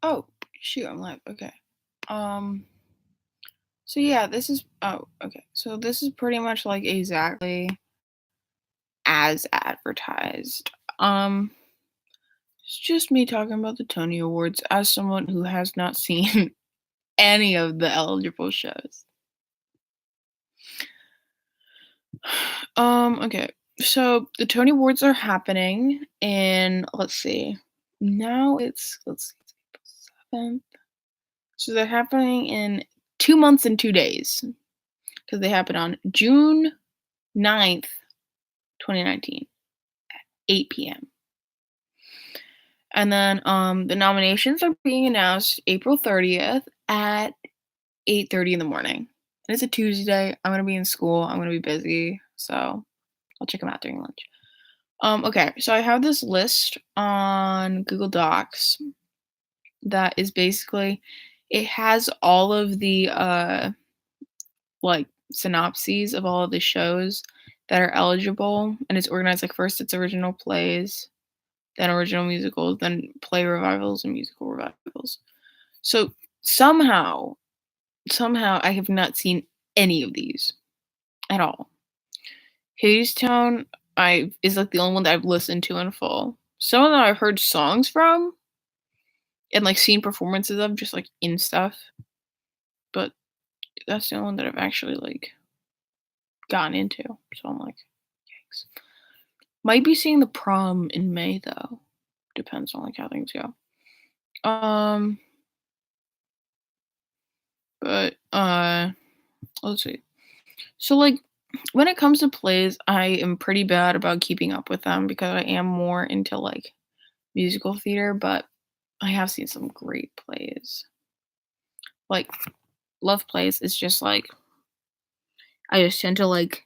Oh, shoot, I'm live. Okay. Um, so yeah, this is okay. So this is pretty much like exactly as advertised. Um, it's just me talking about the Tony Awards as someone who has not seen any of the eligible shows. Okay. So the Tony Awards are happening in, let's see. Now it's let's see, it's April 7th. So they're happening in 2 months and 2 days because they happen on June 9th, 2019, 8 p.m. And then the nominations are being announced April 30th at 8:30 in the morning. And it's a Tuesday. I'm gonna be in school. I'm gonna be busy, so I'll check them out during lunch. Okay, so I have this list on Google Docs that is basically it has all of the like synopses of all of the shows that are eligible, and it's organized like first it's original plays, then original musicals, then play revivals and musical revivals. So somehow, somehow I have not seen any of these at all. Hadestown I is like the only one that I've listened to in full. Some of them I've heard songs from and like seen performances of just like in stuff, but that's the only one that I've actually like gotten into. So I'm like, yikes. Might be seeing the prom in May though. Depends on like how things go. Um, but let's see. So like when it comes to plays, I am pretty bad about keeping up with them because I am more into like musical theater, but I have seen some great plays. Like love plays is just like I just tend to like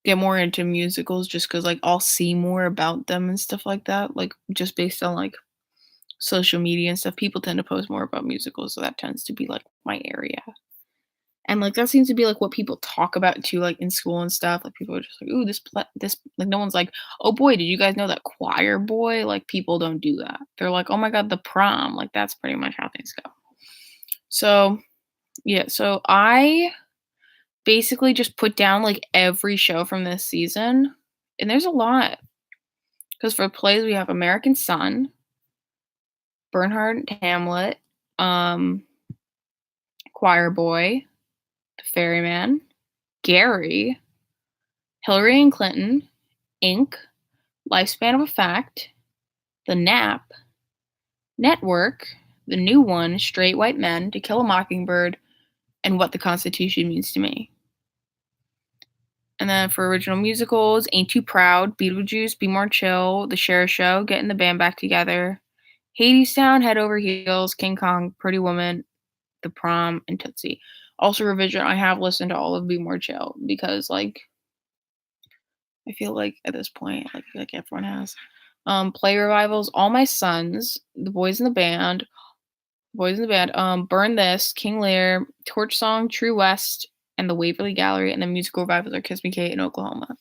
get more into musicals just cuz like I'll see more about them and stuff like that, like just based on like social media and stuff. People tend to post more about musicals, so that tends to be like my area. And, like, that seems to be, like, what people talk about too, like, in school and stuff, like, people are just like, "Ooh, this" like, no one's like, "Oh, boy, did you guys know that Choir Boy?" Like, people don't do that. They're like, "Oh my god, The Prom." Like, that's pretty much how things go. So, yeah, so I basically just put down, like, every show from this season, and there's a lot. Because for plays, we have American Son, Bernhard Hamlet, um, Choir Boy, The Ferryman, Gary, Hillary and Clinton, Inc., Lifespan of a Fact, The Nap, Network, The New One, Straight White Men, To Kill a Mockingbird, and What the Constitution Means to Me. And then for original musicals, Ain't Too Proud, Beetlejuice, Be More Chill, The Cher Show, Getting the Band Back Together, Hadestown, Head Over Heels, King Kong, Pretty Woman, The Prom, and Tootsie. Also, revision, I have listened to all of Be More Chill because, like, I feel like at this point, like everyone has. Play revivals, All My Sons, The Boys in the Band, Burn This, King Lear, Torch Song, True West, and The Waverly Gallery, and the musical revivals are Kiss Me Kate and Oklahoma.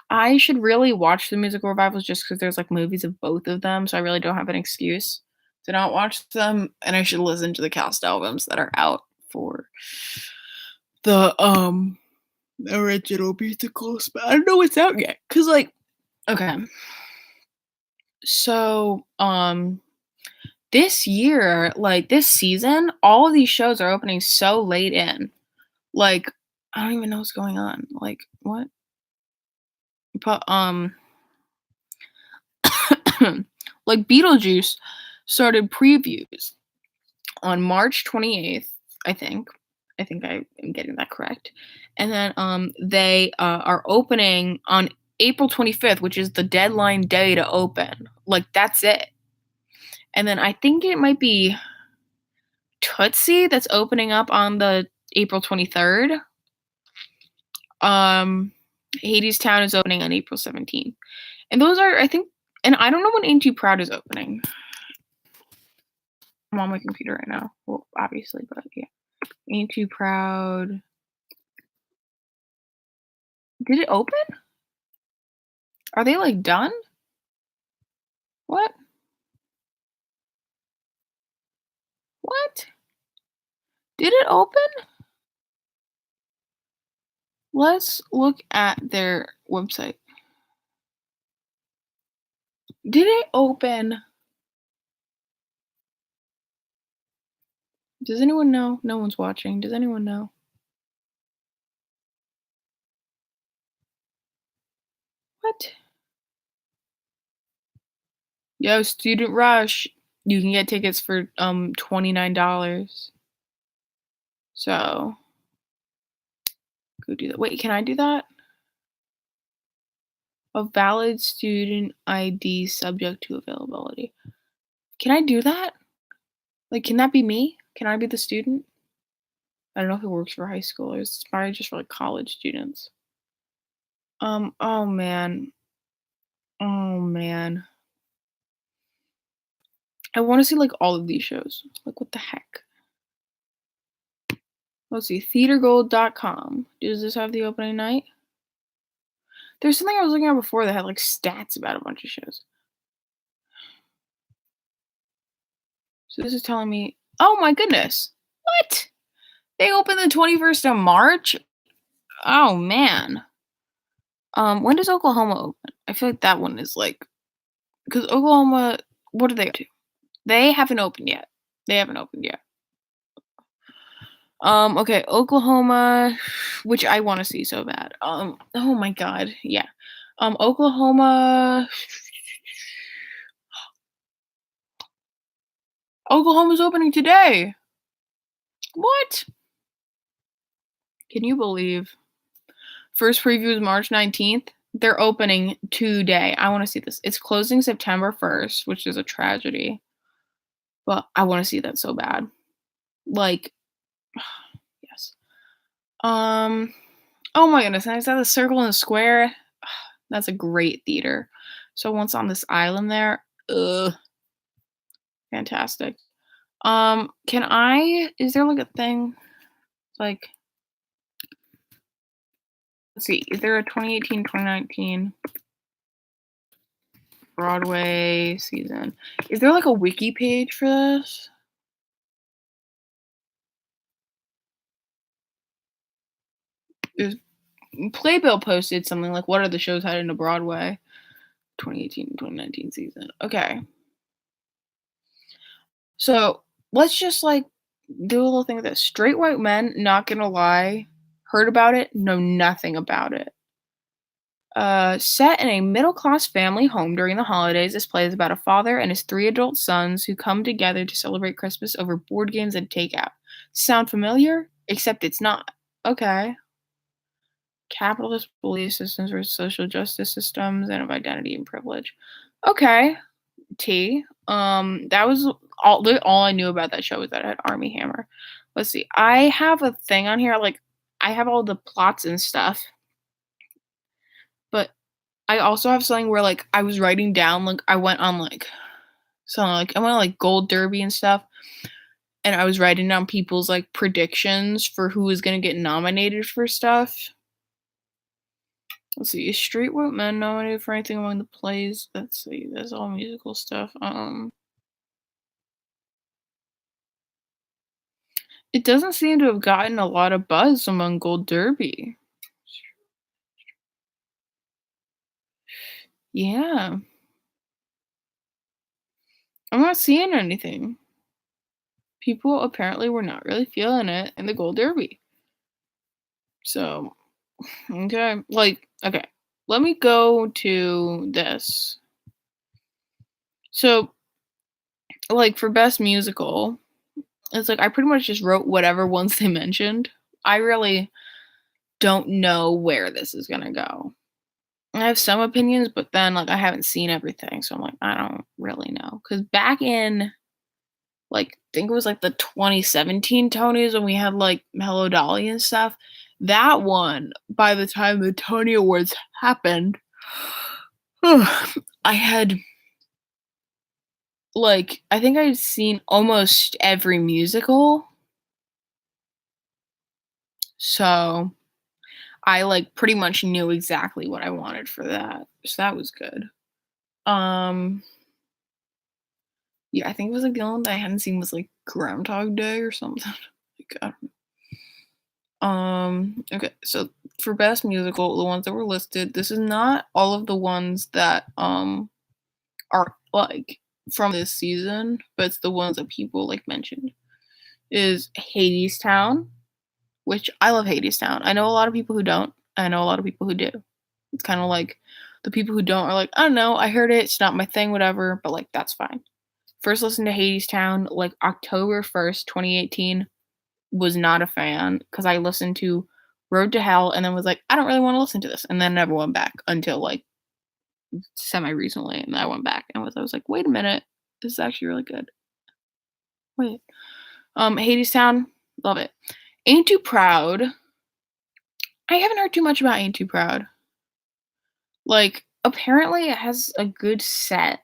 I should really watch the musical revivals just because there's like movies of both of them, so I really don't have an excuse to not watch them, and I should listen to the cast albums that are out for the original musicals, but I don't know what's out yet. Cause like, okay, so this year, like this season, all of these shows are opening so late in. Like, I don't even know what's going on. Like, what? But like Beetlejuice started previews on March 28th, I think. I think I am getting that correct. And then they are opening on April 25th, which is the deadline day to open. Like that's it. And then I think it might be Tootsie that's opening up on the April 23rd. Um Hadestown is opening on April 17th. And those are I think and I don't know when Ain't Too Proud is opening. I'm on my computer right now. Well, obviously, but yeah. Ain't Too Proud. Did it open? Are they like done? What? Did it open? Let's look at their website. Did it open? Does anyone know? No one's watching. Does anyone know? What? Yo, Student Rush. You can get tickets for $29. So go do that. Wait, can I do that? A valid student ID subject to availability. Can I do that? Like, can that be me? Can I be the student? I don't know if it works for high schoolers. It's probably just for like college students. Oh man. Oh man. I want to see like all of these shows. Like, what the heck? Let's see. Theatergold.com. Does this have the opening night? There's something I was looking at before that had like stats about a bunch of shows. So this is telling me, oh my goodness. What? They open the 21st of March? Oh man. When does Oklahoma open? I feel like that one is like, because Oklahoma, what do they do? They haven't opened yet. They haven't opened yet. Okay, Oklahoma, which I want to see so bad. Oh my god, yeah. Oklahoma. Oklahoma's opening today. What? Can you believe? First preview is March 19th. They're opening today. I want to see this. It's closing September 1st, which is a tragedy. But I want to see that so bad. Like, yes. Oh my goodness, and I saw the Circle in the Square. That's a great theater. So once on this island there, ugh, fantastic. Can I? Is there like a thing? Like, let's see. Is there a 2018, 2019 Broadway season? Is there like a wiki page for this? There's Playbill posted something like, "What are the shows heading to Broadway? 2018, 2019 season." Okay, so let's just like do a little thing with this. Straight white men, not gonna lie, heard about it, know nothing about it. Set in a middle class family home during the holidays, this play is about a father and his three adult sons who come together to celebrate Christmas over board games and takeout. Sound familiar? Except it's not. Okay. Capitalist belief systems versus social justice systems and of identity and privilege. Okay. T. That was all I knew about that show was that it had Army Hammer. Let's see. I have a thing on here, like I have all the plots and stuff, but I also have something where like I was writing down, like I went on like something like I went on like Gold Derby and stuff, and I was writing down people's like predictions for who was gonna get nominated for stuff. Let's see, is Street White Men nominated for anything among the plays? Let's see, that's all musical stuff. It doesn't seem to have gotten a lot of buzz among Gold Derby. Yeah. I'm not seeing anything. People apparently were not really feeling it in the Gold Derby. So, okay. Like, okay. Let me go to this. So, like, for best musical, it's like I pretty much just wrote whatever ones they mentioned. I really don't know where this is gonna go. I have some opinions, but then like I haven't seen everything, so I'm like, I don't really know. Cause back in like I think it was like the 2017 Tonys when we had like Hello Dolly and stuff. That one, by the time the Tony Awards happened, I had like I think I'd seen almost every musical. So I like pretty much knew exactly what I wanted for that. So that was good. Um yeah, I think it was like the only one that I hadn't seen was like Groundhog Day or something. Like, okay, so for best musical, the ones that were listed, this is not all of the ones that are like from this season, but it's the ones that people like mentioned. Is Hadestown, which I love Hadestown. I know a lot of people who don't. I know a lot of people who do. It's kind of like the people who don't are like, I don't know, I heard it, it's not my thing, whatever, but like that's fine. First listen to Hadestown like October 1st, 2018. Was not a fan because I listened to Road to Hell and then was like, I don't really want to listen to this, and then never went back until like semi recently, and I went back and I was like, wait a minute, this is actually really good. Wait, Hadestown, love it. Ain't Too Proud. I haven't heard too much about Ain't Too Proud. Like, apparently it has a good set,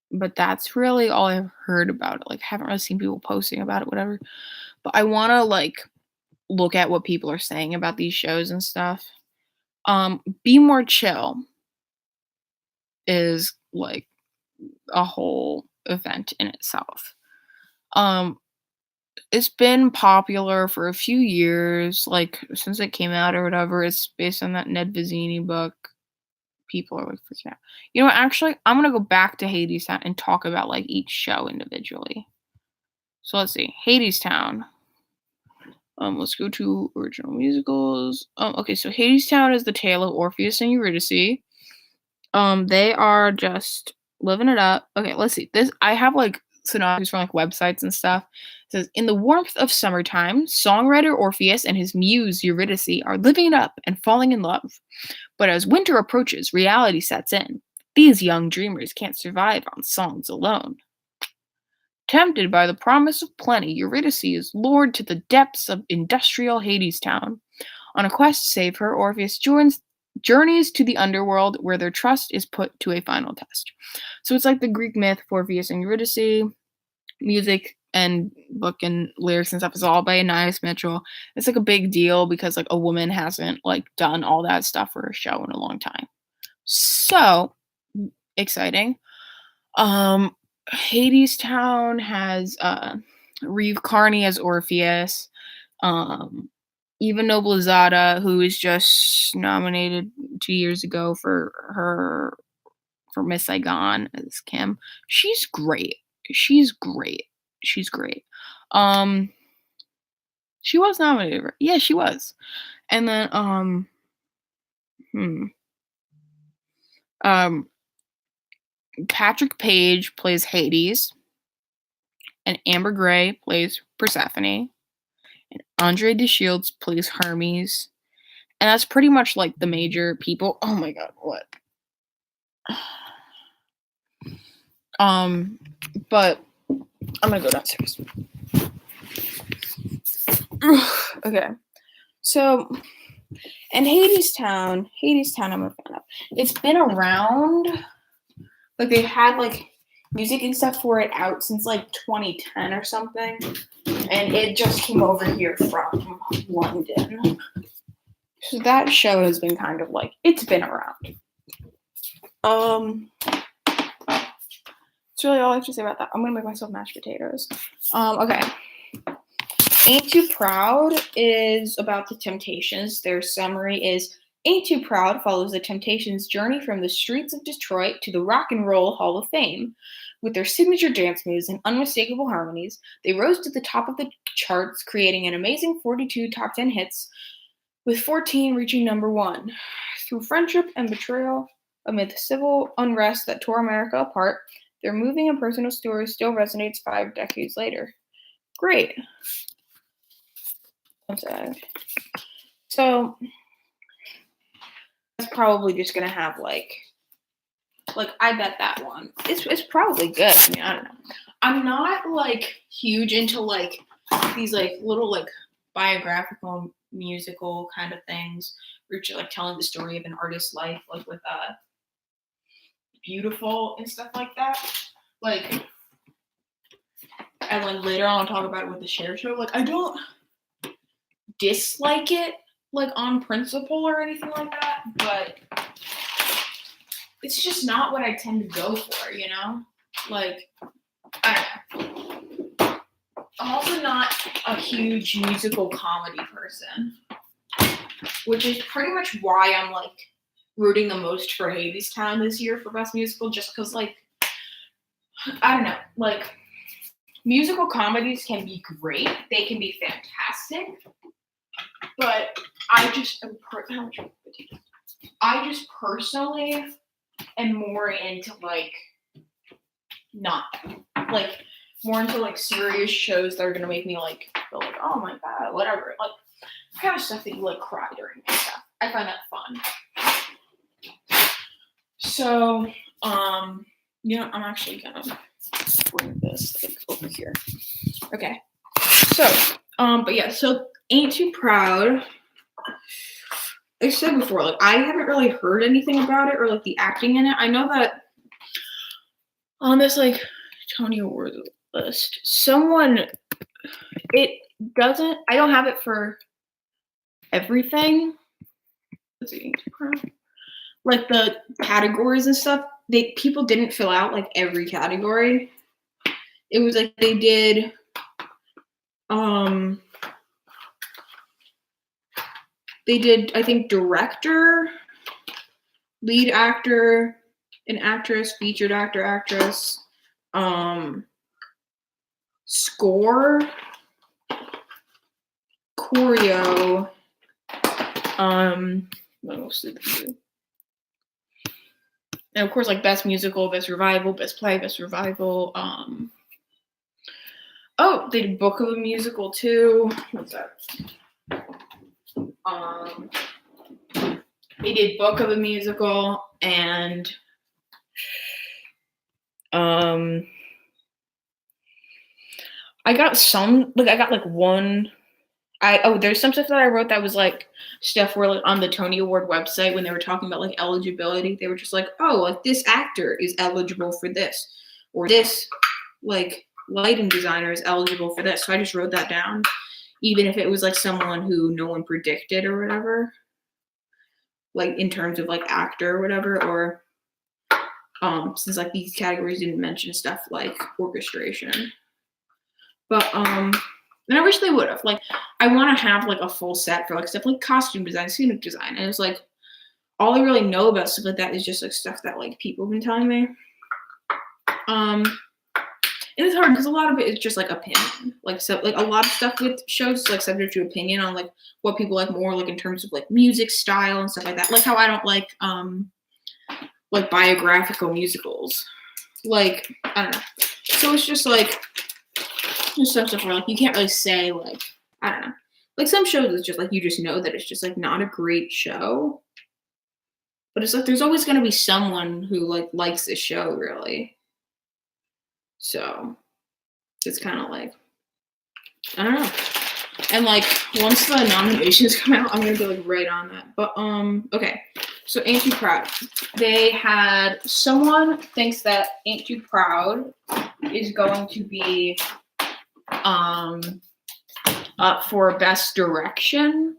but that's really all I've heard about it. Like, I haven't really seen people posting about it, whatever. But I want to like look at what people are saying about these shows and stuff. Be More Chill is like a whole event in itself. Um, it's been popular for a few years, like since it came out or whatever. It's based on that Ned Vizzini book. People are like freaking out. You know what? Actually, I'm gonna go back to Hadestown and talk about like each show individually. So let's see, Hadestown. Let's go to original musicals. Okay, so Hadestown is the tale of Orpheus and Eurydice. They are just living it up. Okay, let's see. This I have like synopses from like websites and stuff. It says in the warmth of summertime, songwriter Orpheus and his muse Eurydice are living it up and falling in love. But as winter approaches, reality sets in. These young dreamers can't survive on songs alone. Tempted by the promise of plenty, Eurydice is lured to the depths of industrial Hadestown. On a quest to save her, Orpheus journeys to the underworld where their trust is put to a final test. So it's like the Greek myth for Orpheus and Eurydice. Music and book and lyrics and stuff is all by Anais Mitchell. It's like a big deal because like a woman hasn't like done all that stuff for a show in a long time. So exciting. Hadestown has Reeve Carney as Orpheus. Eva Noblezada, who was just nominated 2 years ago for Miss Saigon as Kim. She's great. She's great. She's great. She was nominated. Yeah, she was. And then Patrick Page plays Hades, and Amber Gray plays Persephone, and Andre DeShields plays Hermes, and that's pretty much like the major people. Oh my god, what? But I'm gonna go downstairs. Okay, so and Hadestown, I'm a fan of. It's been around. Like they've had like music and stuff for it out since like 2010 or something, and it just came over here from London. So that show has been kind of like it's been around. That's really all I have to say about that. I'm gonna make myself mashed potatoes. Okay. Ain't Too Proud is about the Temptations. Their summary is Ain't Too Proud follows the Temptations' journey from the streets of Detroit to the Rock and Roll Hall of Fame. With their signature dance moves and unmistakable harmonies, they rose to the top of the charts, creating an amazing 42 top 10 hits, with 14 reaching number one. Through friendship and betrayal, amid the civil unrest that tore America apart, their moving and personal story still resonates 5 decades later. Great. So that's probably just gonna have like I bet that one it's probably good. I mean, I don't know. I'm not like huge into like these like little like biographical musical kind of things where you're like telling the story of an artist's life, like with Beautiful and stuff like that. Like, and then later on I'll talk about it with the Cher show. Like, I don't dislike it like on principle or anything like that, but it's just not what I tend to go for, you know? Like, I don't know. I'm also not a huge musical comedy person, which is pretty much why I'm like rooting the most for Hadestown this year for Best Musical, just because like I don't know, like musical comedies can be great, they can be fantastic, but I just personally am more into like not like more into like serious shows that are gonna make me like feel like oh my god whatever like kind of stuff that you like cry during and stuff. I find that fun. So yeah, I'm actually gonna bring this like over here. Okay. So but yeah, so Ain't Too Proud. I said before, like I haven't really heard anything about it or like the acting in it. I know that on this like Tony Awards list, it doesn't. I don't have it for everything. Let's see, like the categories and stuff. People didn't fill out like every category. It was like they did. They did, I think, director, lead actor, an actress, featured actor, actress, score, choreo, what else did they do? And of course, like best musical, best revival, best play, best revival. Oh, they did book of a musical too. What's that? They did book of a musical and I got one. There's some stuff that I wrote that was like stuff where like on the Tony Award website when they were talking about like eligibility, they were just like, oh, like this actor is eligible for this, or this like lighting designer is eligible for this. So I just wrote that down, even if it was like someone who no one predicted or whatever, like in terms of like actor or whatever, or since like these categories didn't mention stuff like orchestration. But and I wish they would have. Like, I want to have like a full set for like stuff like costume design, scenic design, and it's like all I really know about stuff like that is just like stuff that like people have been telling me. And it's hard because a lot of it is just like opinion. Like so, like a lot of stuff with shows is like subject to opinion on like what people like more, like in terms of like music style and stuff like that. Like how I don't like biographical musicals. Like I don't know. So it's just like. There's some stuff where like you can't really say like I don't know. Like some shows it's just like you just know that it's just like not a great show. But it's like there's always gonna be someone who like likes the show really. So it's kind of like I don't know. And like once the nominations come out, I'm gonna go like right on that. But okay. So Ain't Too Proud. They had someone thinks that Ain't Too Proud is going to be up for best direction.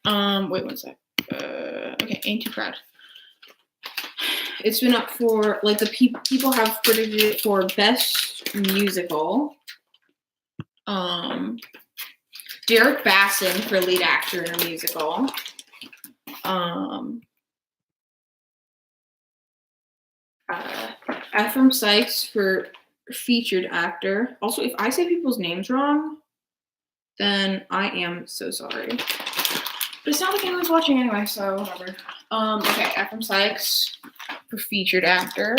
Wait one sec. Okay, Ain't Too Proud. It's been up for like the people have predicted it for best musical. Derek Basson for lead actor in a musical. Ephraim Sykes for featured actor. Also, if I say people's names wrong, then I am so sorry. But it's not like anyone's watching anyway, so whatever. Okay, Ephraim Sykes for featured actor.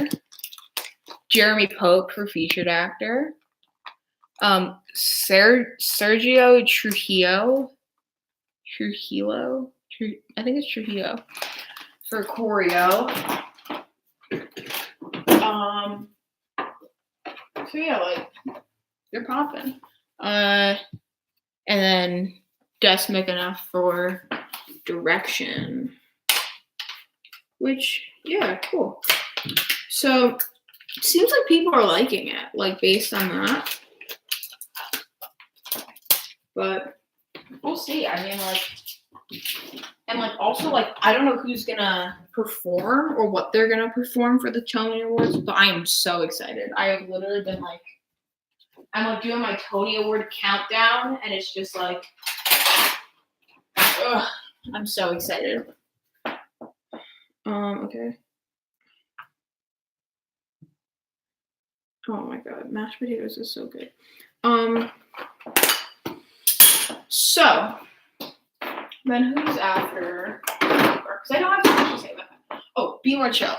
Jeremy Pope for featured actor. Sergio Trujillo. I think it's Trujillo for choreo. So yeah, like they're popping. And then Des McAnuff for direction. Which, yeah, cool. So it seems like people are liking it, like based on that. But we'll see. I mean, like, and like also like I don't know who's gonna perform or what they're gonna perform for the Tony Awards, but I am so excited. I have literally been like I'm like doing my Tony Award countdown, and it's just like, ugh, I'm so excited. Okay. Oh my god, mashed potatoes is so good. So then who's after? Because I don't have too much to say about that. Oh, Be More Chill.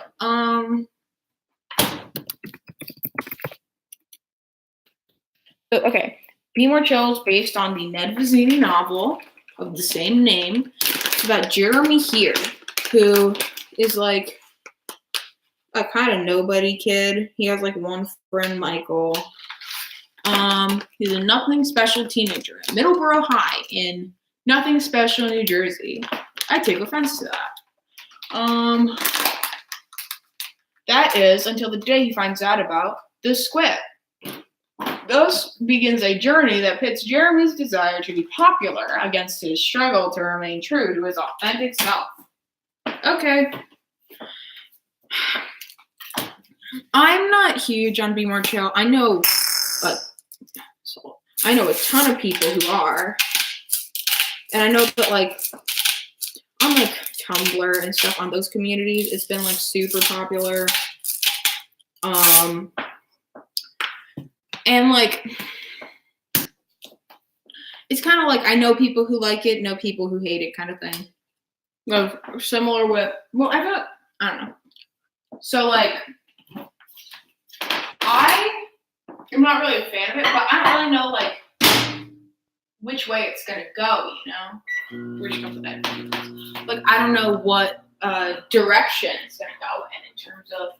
Okay, Be More Chill is based on the Ned Vizzini novel of the same name. It's about Jeremy here, who is like a kind of nobody kid. He has like one friend, Michael. He's a nothing special teenager at Middleborough High in Nothing Special, New Jersey. I take offense to that. That is until the day he finds out about the squid. Thus begins a journey that pits Jeremy's desire to be popular against his struggle to remain true to his authentic self. Okay. I'm not huge on Be More Chill. I know a ton of people who are. And I know that like on like Tumblr and stuff on those communities, it's been like super popular. And like it's kind of like I know people who like it, know people who hate it kind of thing. Similar with I don't know. So like I am not really a fan of it, but I don't really know like which way it's gonna go, you know? Which comes with that. Like I don't know what direction it's gonna go in terms of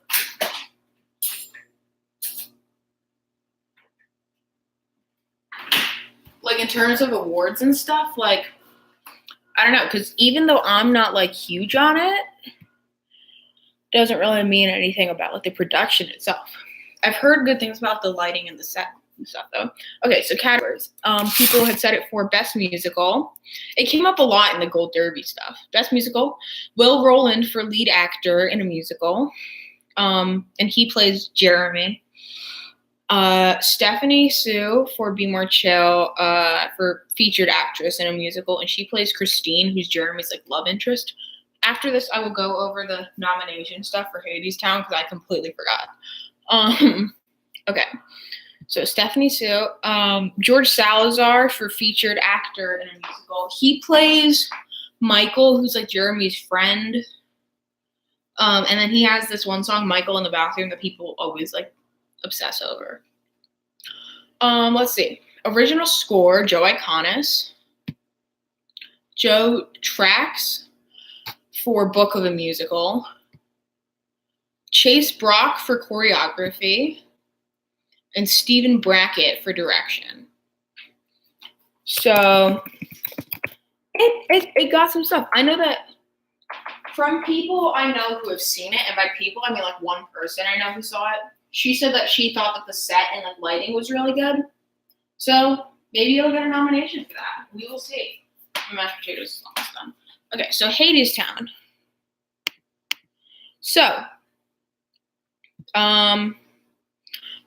like in terms of awards and stuff, like I don't know, because even though I'm not like huge on it, doesn't really mean anything about like the production itself. I've heard good things about the lighting and the set and stuff though. Okay, so categories. People had said it for Best Musical. It came up a lot in the Gold Derby stuff. Best Musical, Will Roland for Lead Actor in a Musical. And he plays Jeremy. Stephanie Sue for Be More Chill for Featured Actress in a Musical, and she plays Christine, who's Jeremy's like love interest. After this, I will go over the nomination stuff for Hadestown because I completely forgot. Okay, so Stephanie Sue, George Salazar for Featured Actor in a Musical. He plays Michael, who's like Jeremy's friend. And then he has this one song, Michael in the Bathroom, that people always like obsess over. Let's see. Original score, Joe Iconis. Joe Trax for Book of a Musical. Chase Brock for choreography. And Stephen Brackett for direction. So it got some stuff. I know that from people I know who have seen it, and by people I mean like one person I know who saw it. She said that she thought that the set and the lighting was really good. So maybe you'll get a nomination for that. We will see. My mashed potatoes is almost done. Okay, so Hadestown. So,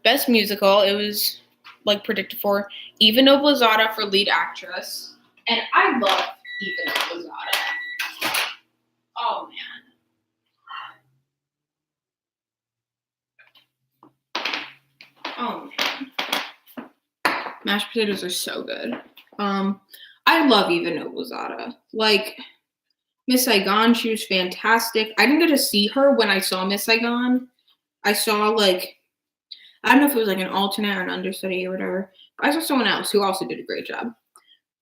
Best Musical, it was like predicted for Eva Noblezada for Lead Actress. And I love Eva Noblezada. Oh, man. Oh, man. Mashed potatoes are so good. I love Eva Noblezada. Like, Miss Saigon, she was fantastic. I didn't get to see her when I saw Miss Saigon. I saw, like, I don't know if it was, like, an alternate or an understudy or whatever. I saw someone else who also did a great job.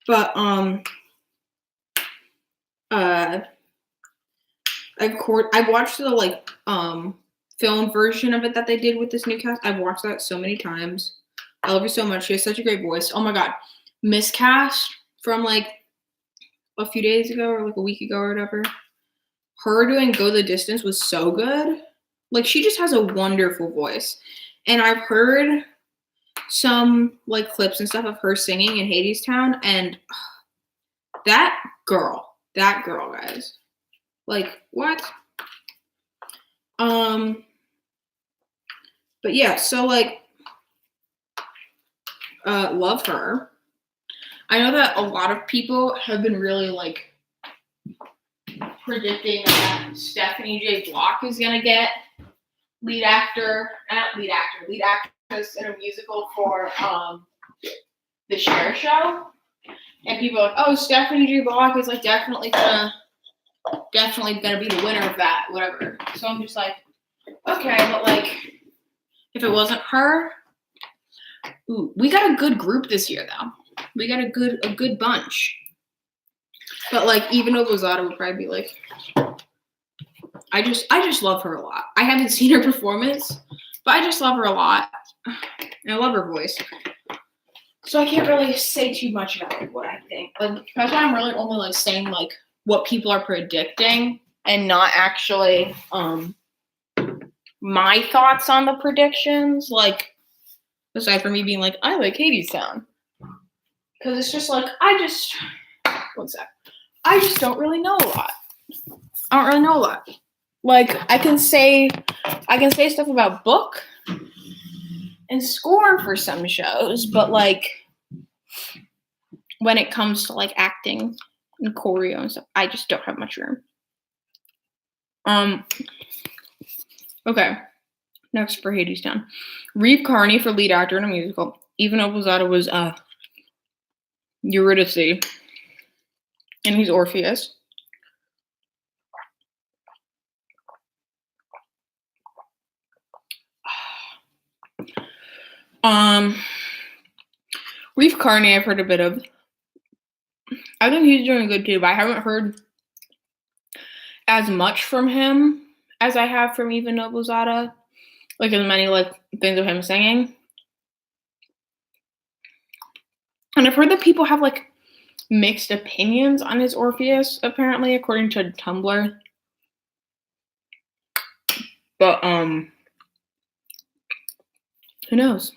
But, I've watched the, like, film version of it that they did with this new cast. I've watched that so many times. I love her so much. She has such a great voice. Oh, my God. Miscast from, like, a few days ago or, like, a week ago or whatever. Her doing Go the Distance was so good. Like, she just has a wonderful voice. And I've heard some, like, clips and stuff of her singing in Hadestown, and that girl, guys. Like, what? But yeah, so, like, love her. I know that a lot of people have been really like predicting that Stephanie J. Block is gonna get lead actress in a musical for the Cher Show. And people are like, oh, Stephanie J. Block is like definitely gonna be the winner of that, whatever. So I'm just like, okay, but like, if it wasn't her, ooh, we got a good group this year though. We got a good bunch. But like, even Obozada would probably be like, I just love her a lot. I haven't seen her performance, but I just love her a lot. And I love her voice. So I can't really say too much about like what I think. Like that's why I'm really only like saying like what people are predicting and not actually my thoughts on the predictions. Like aside from me being like, I like Hadestown. Because it's just like one sec. I just don't really know a lot. I don't really know a lot. Like I can say stuff about book and score for some shows, but like when it comes to like acting and choreo and stuff, I just don't have much room. Okay. Next for Hadestown. Reeve Carney for lead actor in a musical. Even Obozada was Eurydice, and he's Orpheus. Reeve Carney, I've heard a bit of. I think he's doing good too, but I haven't heard as much from him as I have from Even Obozada. Like as many like things of him singing. And I've heard that people have like mixed opinions on his Orpheus, apparently, according to Tumblr. But who knows?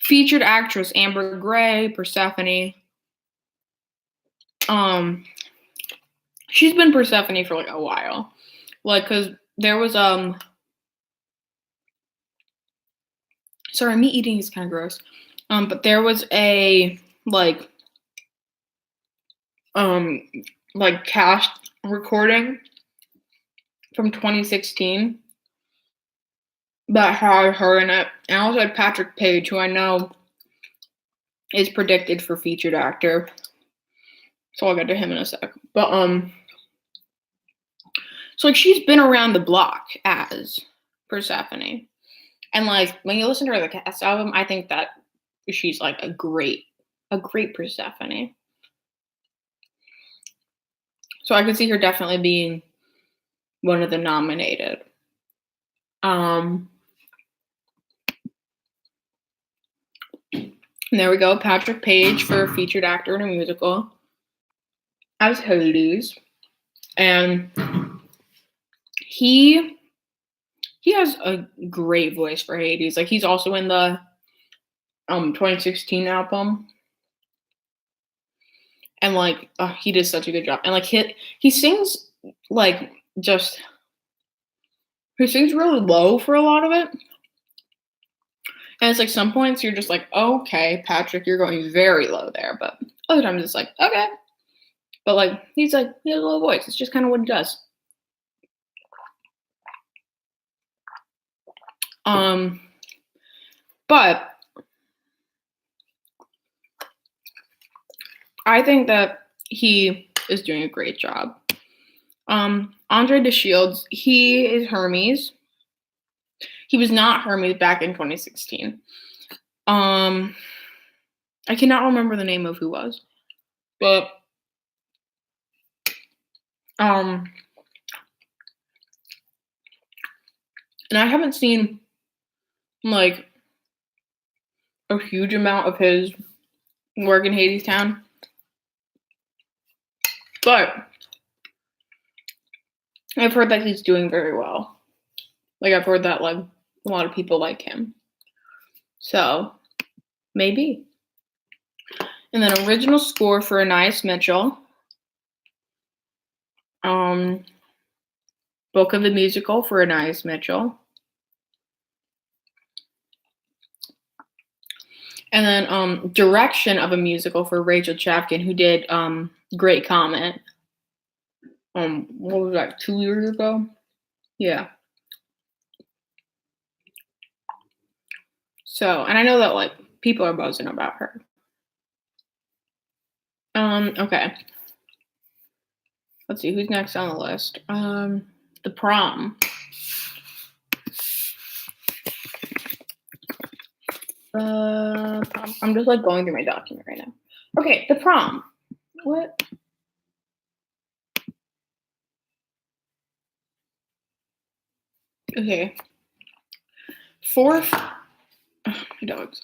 Featured actress Amber Gray, Persephone. She's been Persephone for like a while. Like, cause there was sorry, me eating is kind of gross. But there was a like cast recording from 2016 that had her in it, and also had Patrick Page, who I know is predicted for featured actor. So I'll get to him in a sec. But so like she's been around the block as Persephone. And like when you listen to her the cast album, I think that she's like a great Persephone. So I could see her definitely being one of the nominated. And there we go, Patrick Page for featured actor in a musical as Hades. And he has a great voice for Hades. Like he's also in the 2016 album. And like he did such a good job. And like he sings like he sings really low for a lot of it. And it's like some points you're just like, okay, Patrick, you're going very low there. But other times it's like, okay. But like he has a low voice. It's just kind of what he does. But I think that he is doing a great job. Andre DeShields, he is Hermes. He was not Hermes back in 2016. I cannot remember the name of who was, but and I haven't seen like a huge amount of his work in Hadestown, but I've heard that he's doing very well. Like I've heard that like a lot of people like him, so maybe. And then original score for Anais Mitchell. Book of the musical for Anais Mitchell. And then direction of a musical for Rachel Chapkin, who did Great Comet. What was that, 2 years ago? Yeah. So, and I know that like people are buzzing about her. Okay. Let's see who's next on the list. The Prom. I'm just like going through my document right now. Okay, The Prom. What? Okay. Four my dogs.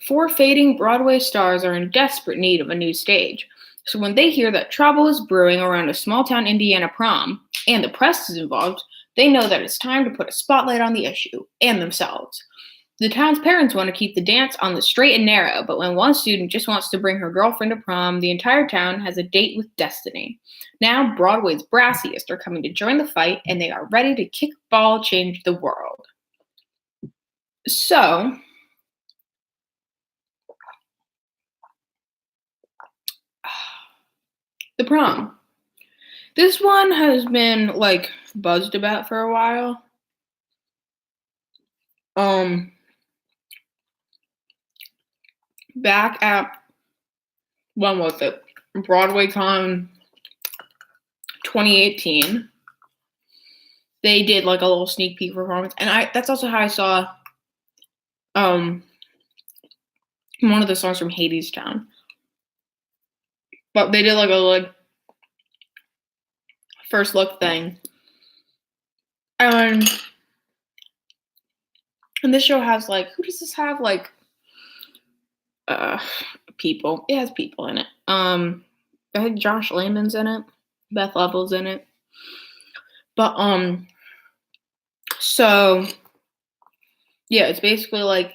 Four fading Broadway stars are in desperate need of a new stage. So when they hear that trouble is brewing around a small town Indiana prom and the press is involved, they know that it's time to put a spotlight on the issue and themselves. The town's parents want to keep the dance on the straight and narrow, but when one student just wants to bring her girlfriend to prom, the entire town has a date with destiny. Now, Broadway's brassiest are coming to join the fight, and they are ready to kick ball, change the world. So, The Prom. This one has been like buzzed about for a while. Back at when was it? BroadwayCon 2018. They did like a little sneak peek performance, and that's also how I saw one of the songs from Hadestown. But they did like a like first look thing. And this show has like, who does this have? Like people. It has people in it. I think Josh Lehman's in it. Beth Level's in it. But so yeah, it's basically like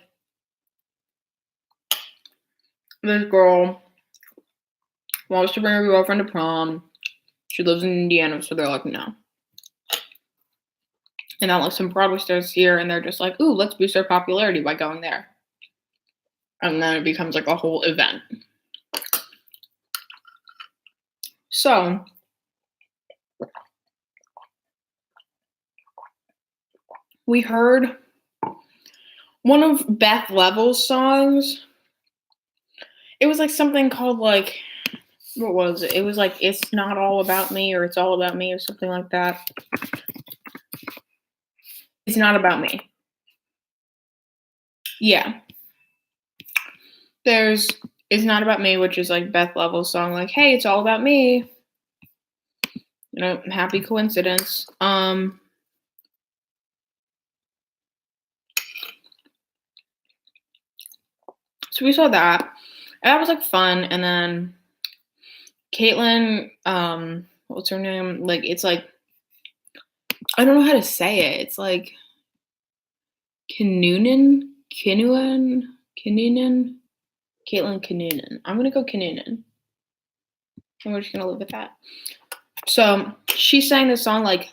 this girl wants to bring her girlfriend to prom. She lives in Indiana, so they're like, no. And then like some Broadway stars here, and they're just like, ooh, let's boost our popularity by going there. And then it becomes like a whole event. So we heard one of Beth Level's songs. It was like something called like, what was it? It was like, It's Not All About Me, or It's All About Me, or something like that. It's Not About Me. Yeah. There's It's Not About Me, which is like Beth Level's song, like, hey, it's all about me. You know, happy coincidence. So we saw that. And that was like fun. And then Caitlin, what's her name? Like, it's like, I don't know how to say it. It's like Caitlin Kinnunen. I'm gonna go Kinnunen. And we're just gonna live with that. So she sang this song like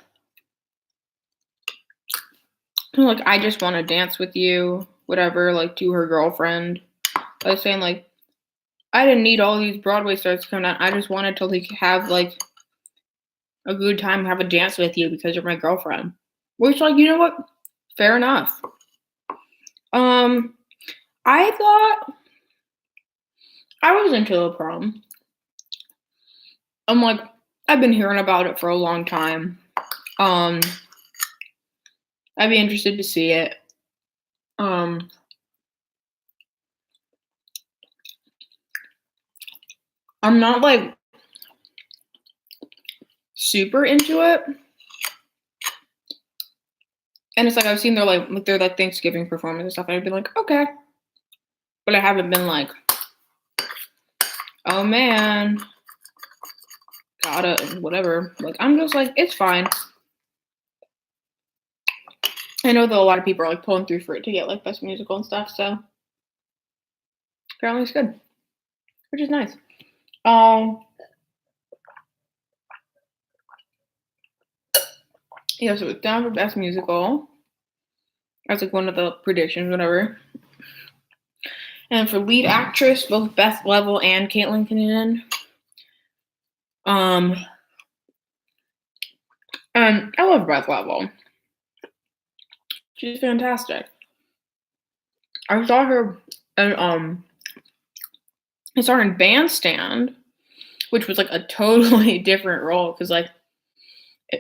I just want to dance with you, whatever, like to her girlfriend. I was saying like, I didn't need all these Broadway stars to come down. I just wanted to like have like a good time, have a dance with you because you're my girlfriend. Which, like, you know what? Fair enough. I thought I was into The Prom. I'm like, I've been hearing about it for a long time. I'd be interested to see it. I'm not like super into it. And it's like I've seen their Thanksgiving performance and stuff, and I've been like, okay. But I haven't been like, oh man, gotta whatever. Like, I'm just like, it's fine. I know that a lot of people are like pulling through for it to get like Best Musical and stuff, so apparently it's good, which is nice. Yeah, so it's down for Best Musical. That's like one of the predictions, whatever. And for lead actress, both Beth Level and Caitlin Keenan. And I love Beth Level. She's fantastic. I saw her in Bandstand, which was like a totally different role because like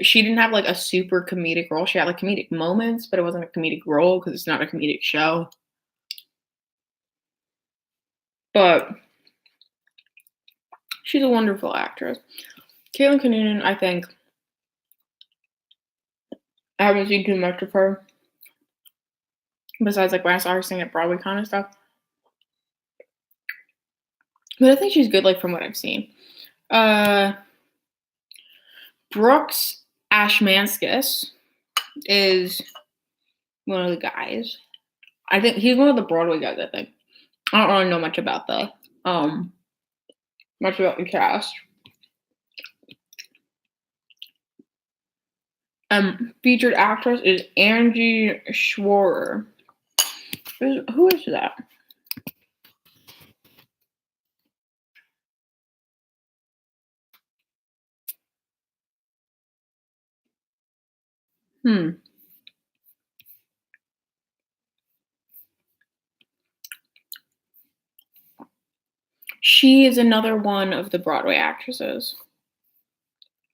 she didn't have like a super comedic role. She had like comedic moments, but it wasn't a comedic role because it's not a comedic show. But she's a wonderful actress. Caitlin Keenan, I think I haven't seen too much of her. Besides like when I saw her sing at Broadway kind of stuff. But I think she's good, like from what I've seen. Brooks Ashmanskas is one of the guys. I think he's one of the Broadway guys, I think. I don't really know much about the cast. Featured actress is Angie Schworer. Who is that? She is another one of the Broadway actresses,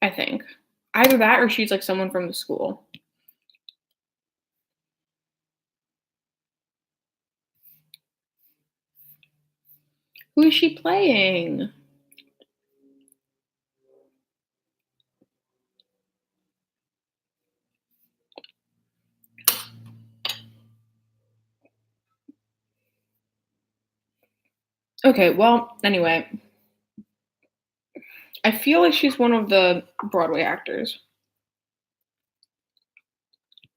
I think. Either that or she's like someone from the school. Who is she playing? Okay, well, anyway. I feel like she's one of the Broadway actors.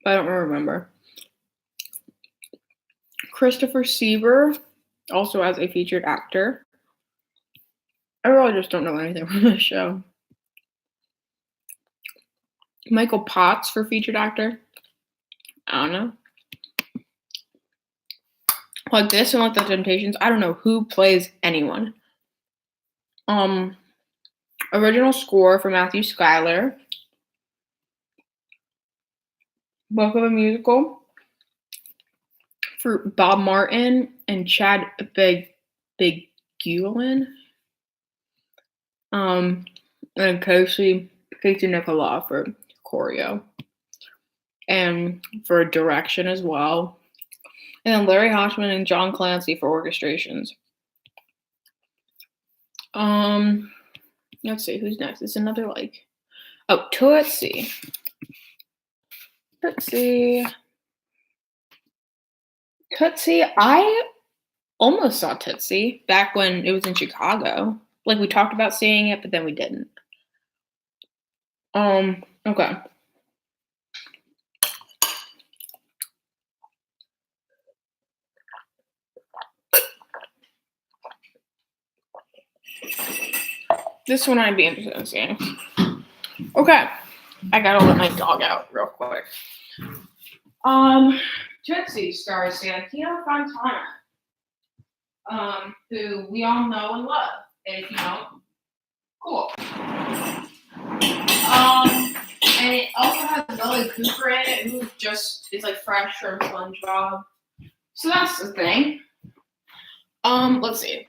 I don't remember. Christopher Sieber, also as a featured actor. I really just don't know anything from this show. Michael Potts for featured actor. I don't know. Like this and like the Temptations, I don't know who plays anyone. Original score for Matthew Schuyler. Book of a musical for Bob Martin and Chad Begulin. And Casey Nicola for choreo. And for direction as well. And then Larry Hochman and John Clancy for orchestrations. Let's see, who's next? It's another like, Tootsie. Tootsie, I almost saw Tootsie back when it was in Chicago. Like we talked about seeing it, but then we didn't. Okay. This one I'd be interested in seeing. Okay. I gotta let my dog out real quick. Tootsie stars Santino Fontana, who we all know and love. And if you don't, cool. And it also has Bella Cooper in it, who just is like fresh from SpongeBob. So that's the thing. Let's see.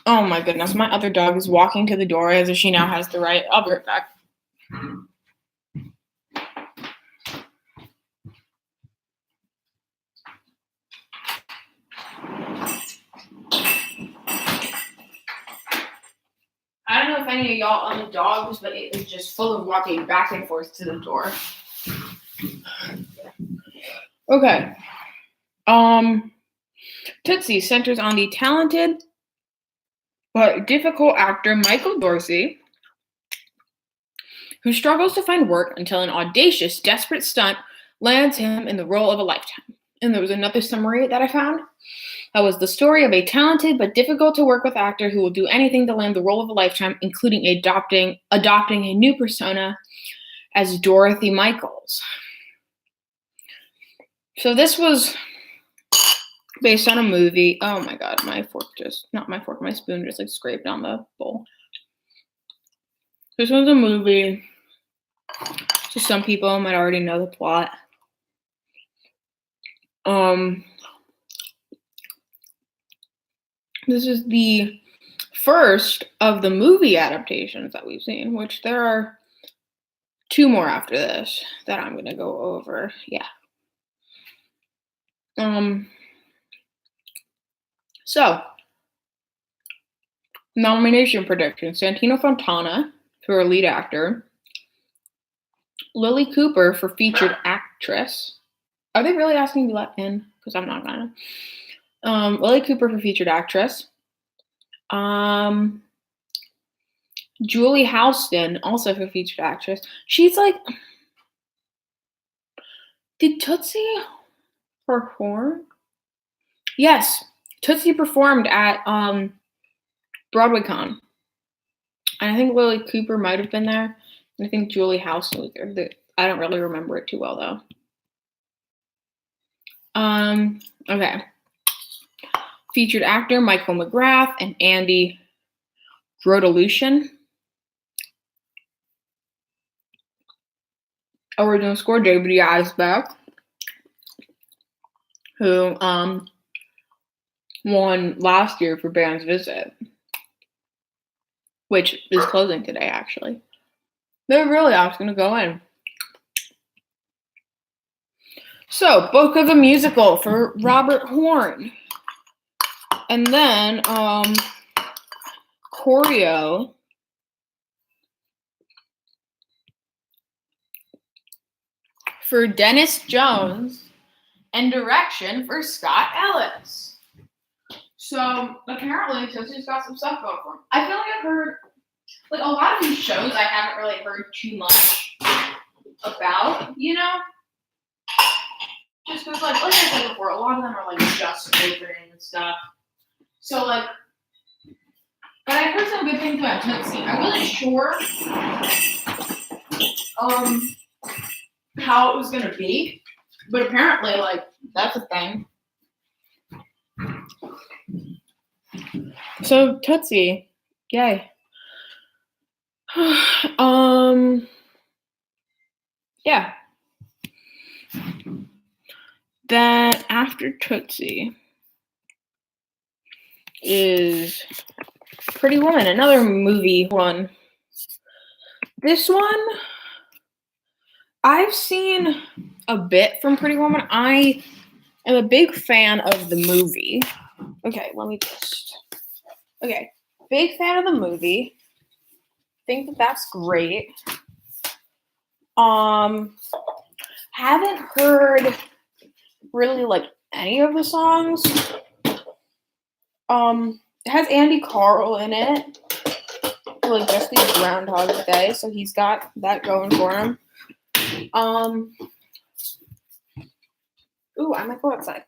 Oh my goodness, my other dog is walking to the door as if she now has the right. I'll be right back. I don't know if any of y'all own dogs, but it is just full of walking back and forth to the door. Okay. Tootsie centers on the talented but difficult actor Michael Dorsey, who struggles to find work until an audacious, desperate stunt lands him in the role of a lifetime. And there was another summary that I found. That was the story of a talented but difficult to work with actor who will do anything to land the role of a lifetime, including adopting a new persona as Dorothy Michaels. So this was based on a movie. Oh my god, my spoon just like scraped on the bowl. This one's a movie. So some people might already know the plot. This is the first of the movie adaptations that we've seen, which there are 2 more after this that I'm gonna go over. Yeah. So nomination prediction: Santino Fontana for lead actor, Lily Cooper for featured actress. Are they really asking me to let in? Because I'm not gonna. Lily Cooper for featured actress. Julie Houston also for featured actress. She's like, did Tootsie perform? Yes, Tootsie performed at BroadwayCon. And I think Lily Cooper might have been there. And I think Julie Houston was there. I don't really remember it too well though. Okay. Featured actor Michael McGrath and Andy Grodelution. Original score David Yazbek, who won last year for Band's Visit, which is closing today actually. They're really asking to go in. So, book of the musical for Robert Horn. And then choreo for Dennis Jones and direction for Scott Ellis. So apparently Tootsie's got some stuff going for him. I feel like I've heard like a lot of these shows I haven't really heard too much about, you know? Just because like I said before, a lot of them are like just opening and stuff. So like, but I heard some good things about Tootsie. I wasn't sure how it was gonna be, but apparently like that's a thing. So Tootsie, yay. Yeah. Then after Tootsie is Pretty Woman, another movie one. This one, I've seen a bit from Pretty Woman. I am a big fan of the movie. Okay, big fan of the movie. Think that that's great. Haven't heard really like any of the songs. It has Andy Carl in it. Like just these Groundhog Day, so he's got that going for him. Ooh, I might go outside.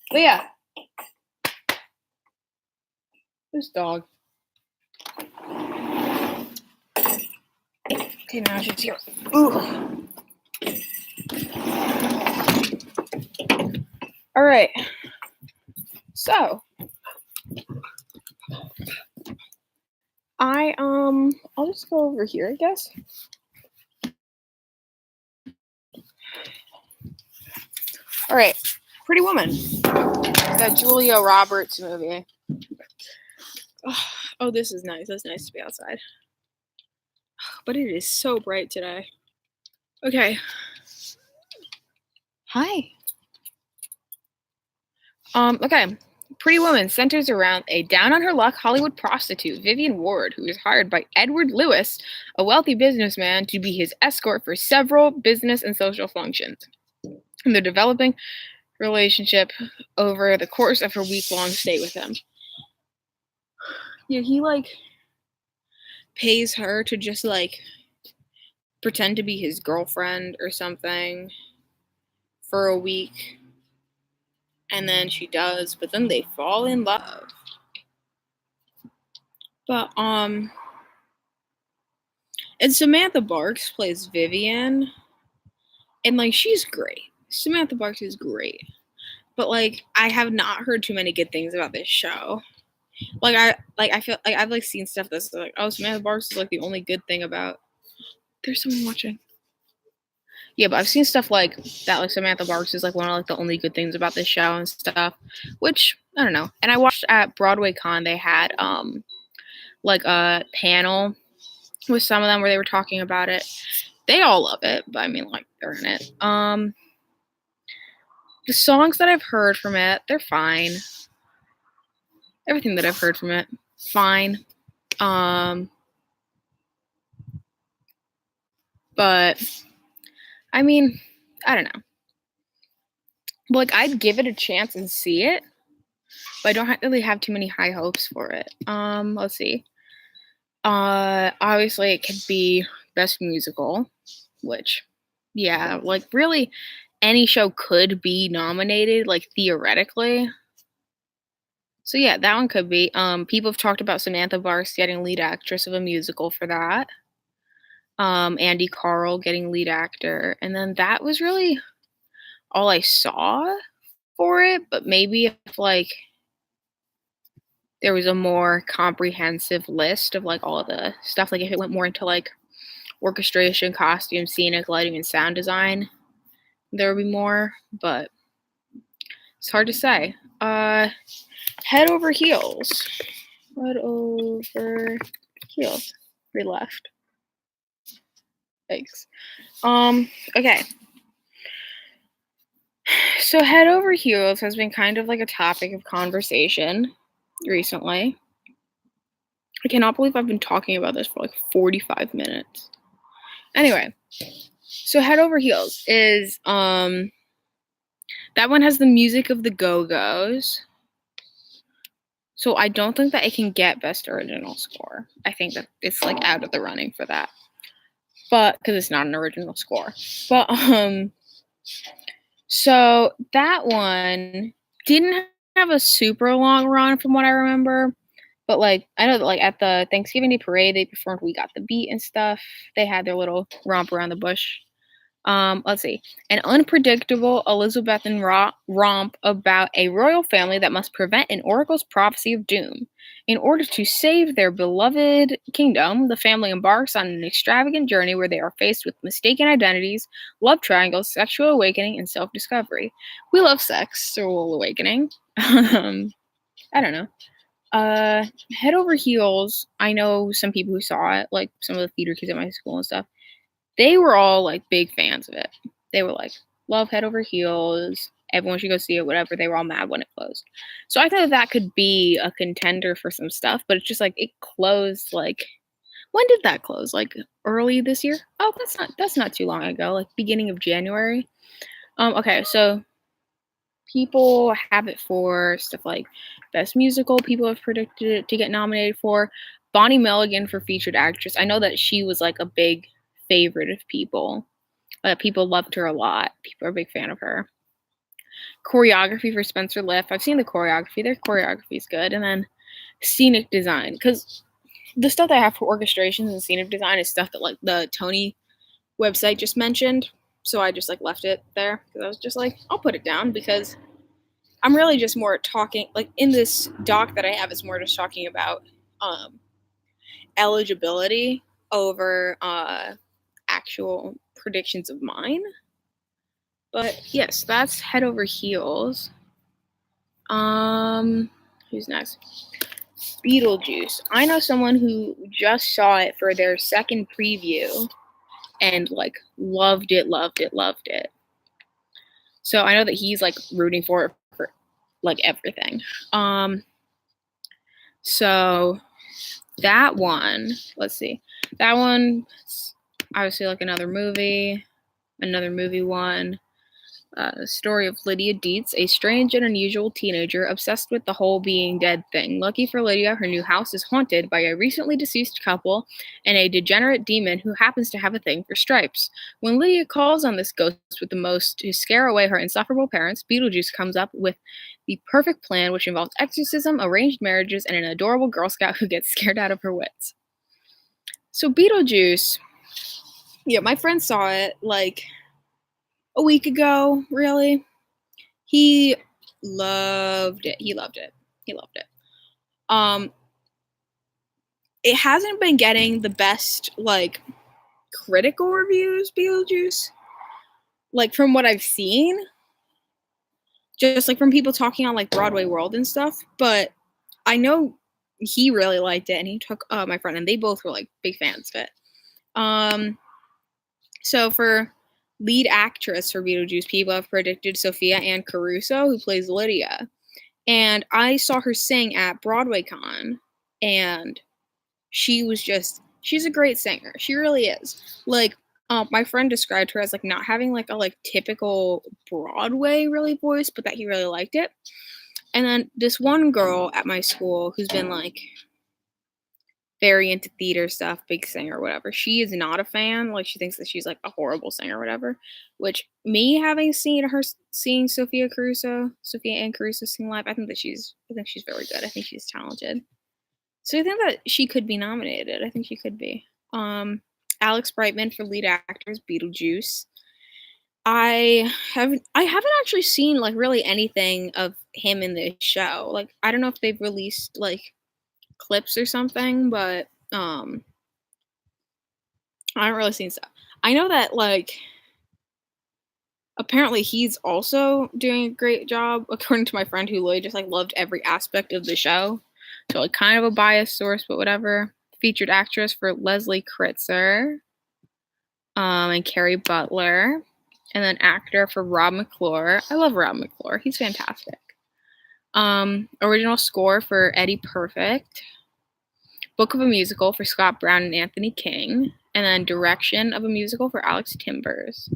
But yeah. This dog. Okay, now she's here. Ooh. All right. So, I'll just go over here, I guess. All right, Pretty Woman, that Julia Roberts movie. Oh, this is nice. It's nice to be outside, but it is so bright today. Okay. Hi. Okay. Pretty Woman centers around a down-on-her-luck Hollywood prostitute, Vivian Ward, who is hired by Edward Lewis, a wealthy businessman, to be his escort for several business and social functions. And they're developing relationship over the course of her week-long stay with him. Yeah, he like pays her to just like pretend to be his girlfriend or something for a week. And then she does, but then they fall in love. But and Samantha Barks plays Vivian, And like she's great. Samantha Barks is great. But like I have not heard too many good things about this show. I feel like I've like seen stuff that's like, oh, Samantha Barks is like the only good thing about. There's someone watching. Yeah, but I've seen stuff like that, like Samantha Barks is like one of like the only good things about this show and stuff, which I don't know. And I watched at Broadway Con, they had like a panel with some of them where they were talking about it. They all love it, but I mean like they're in it. The songs that I've heard from it, they're fine. Everything that I've heard from it, fine. But I mean, I don't know. Like I'd give it a chance and see it, but I don't really have too many high hopes for it. Let's see. Obviously it could be best musical, which yeah, like really any show could be nominated, like theoretically. So yeah, that one could be. People have talked about Samantha Barks getting lead actress of a musical for that. Andy Carl getting lead actor, and then that was really all I saw for it. But maybe if like there was a more comprehensive list of like all of the stuff, like if it went more into like orchestration, costume, scenic, lighting, and sound design, there would be more. But it's hard to say. Head over heels. Head over heels. We left. Thanks. Okay. So Head Over Heels has been kind of like a topic of conversation recently. I cannot believe I've been talking about this for like 45 minutes. Anyway, so Head Over Heels is that one has the music of the Go-Go's. So I don't think that it can get Best Original Score. I think that it's like out of the running for that. But because it's not an original score. But so that one didn't have a super long run from what I remember. But like I know that like at the Thanksgiving Day parade they performed We Got the Beat and stuff. They had their little romp around the bush. Let's see. An unpredictable Elizabethan romp about a royal family that must prevent an oracle's prophecy of doom. In order to save their beloved kingdom, the family embarks on an extravagant journey where they are faced with mistaken identities, love triangles, sexual awakening, and self-discovery. We love sex, sexual awakening. I don't know. Head Over Heels, I know some people who saw it, like some of the theater kids at my school and stuff. They were all like big fans of it. They were like, love Head Over Heels. Everyone should go see it, whatever. They were all mad when it closed. So I thought that could be a contender for some stuff, but it's just like it closed like when did that close? Like early this year? Oh, that's not too long ago, like beginning of January. Okay, so people have it for stuff like Best Musical. People have predicted it to get nominated for. Bonnie Milligan for Featured Actress. I know that she was like a big favorite of people. People loved her a lot. People are a big fan of her. Choreography for Spencer Liff. I've seen the choreography. Their choreography is good. And then scenic design. Because the stuff that I have for orchestrations and scenic design is stuff that like the Tony website just mentioned. So I just like left it there. Because I was just like, I'll put it down because I'm really just more talking, like in this doc that I have, it's more just talking about eligibility over actual predictions of mine. But yes, that's Head Over Heels. Who's next? Beetlejuice. I know someone who just saw it for their second preview and like loved it. So I know that he's like rooting for it for like everything. So that one, let's see. That one, obviously like another movie one. The story of Lydia Dietz, a strange and unusual teenager obsessed with the whole being dead thing. Lucky for Lydia, her new house is haunted by a recently deceased couple and a degenerate demon who happens to have a thing for stripes. When Lydia calls on this ghost with the most to scare away her insufferable parents, Beetlejuice comes up with the perfect plan, which involves exorcism, arranged marriages, and an adorable Girl Scout who gets scared out of her wits. So Beetlejuice, yeah, my friend saw it like a week ago, really. He loved it. He loved it. He loved it. It hasn't been getting the best, like, critical reviews, Beetlejuice. Like, from what I've seen. Just, like, from people talking on, like, Broadway World and stuff. But I know he really liked it, and he took my friend, and they both were, like, big fans of it. So for lead actress for Beetlejuice, people have predicted Sophia Ann Caruso, who plays Lydia. And I saw her sing at BroadwayCon, and she's a great singer. She really is. Like, my friend described her as, like, not having, like, a, like, typical Broadway really voice, but that he really liked it. And then this one girl at my school who's been, like, very into theater stuff, big singer, whatever. She is not a fan. Like, she thinks that she's, like, a horrible singer, whatever. Which, me having seen her seeing Sophia Ann Caruso sing live, I think she's very good. I think she's talented. So I think that she could be nominated. I think she could be. Alex Brightman for lead actors, Beetlejuice. I haven't actually seen, like, really anything of him in this show. Like, I don't know if they've released, like, clips or something, but I haven't really seen stuff. I know that, like, apparently he's also doing a great job, according to my friend who literally just, like, loved every aspect of the show. So, like, kind of a biased source, but whatever. Featured actress for Leslie Kritzer, and Carrie Butler, and then actor for Rob McClure. I love Rob McClure. He's fantastic. Original score for Eddie Perfect. Book of a musical for Scott Brown and Anthony King, and then direction of a musical for Alex Timbers.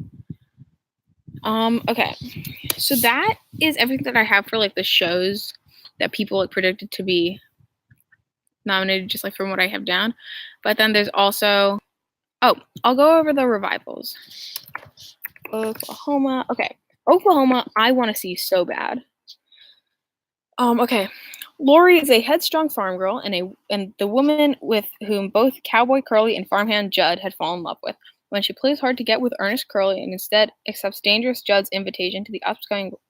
Okay, so that is everything that I have for, like, the shows that people, like, predicted to be nominated, just, like, from what I have down. But then there's also, I'll go over the revivals. Oklahoma. Okay, Oklahoma, I want to see so bad. Okay. Lori is a headstrong farm girl and the woman with whom both Cowboy Curly and farmhand Judd had fallen in love with. When she plays hard to get with earnest Curly and instead accepts dangerous Judd's invitation to the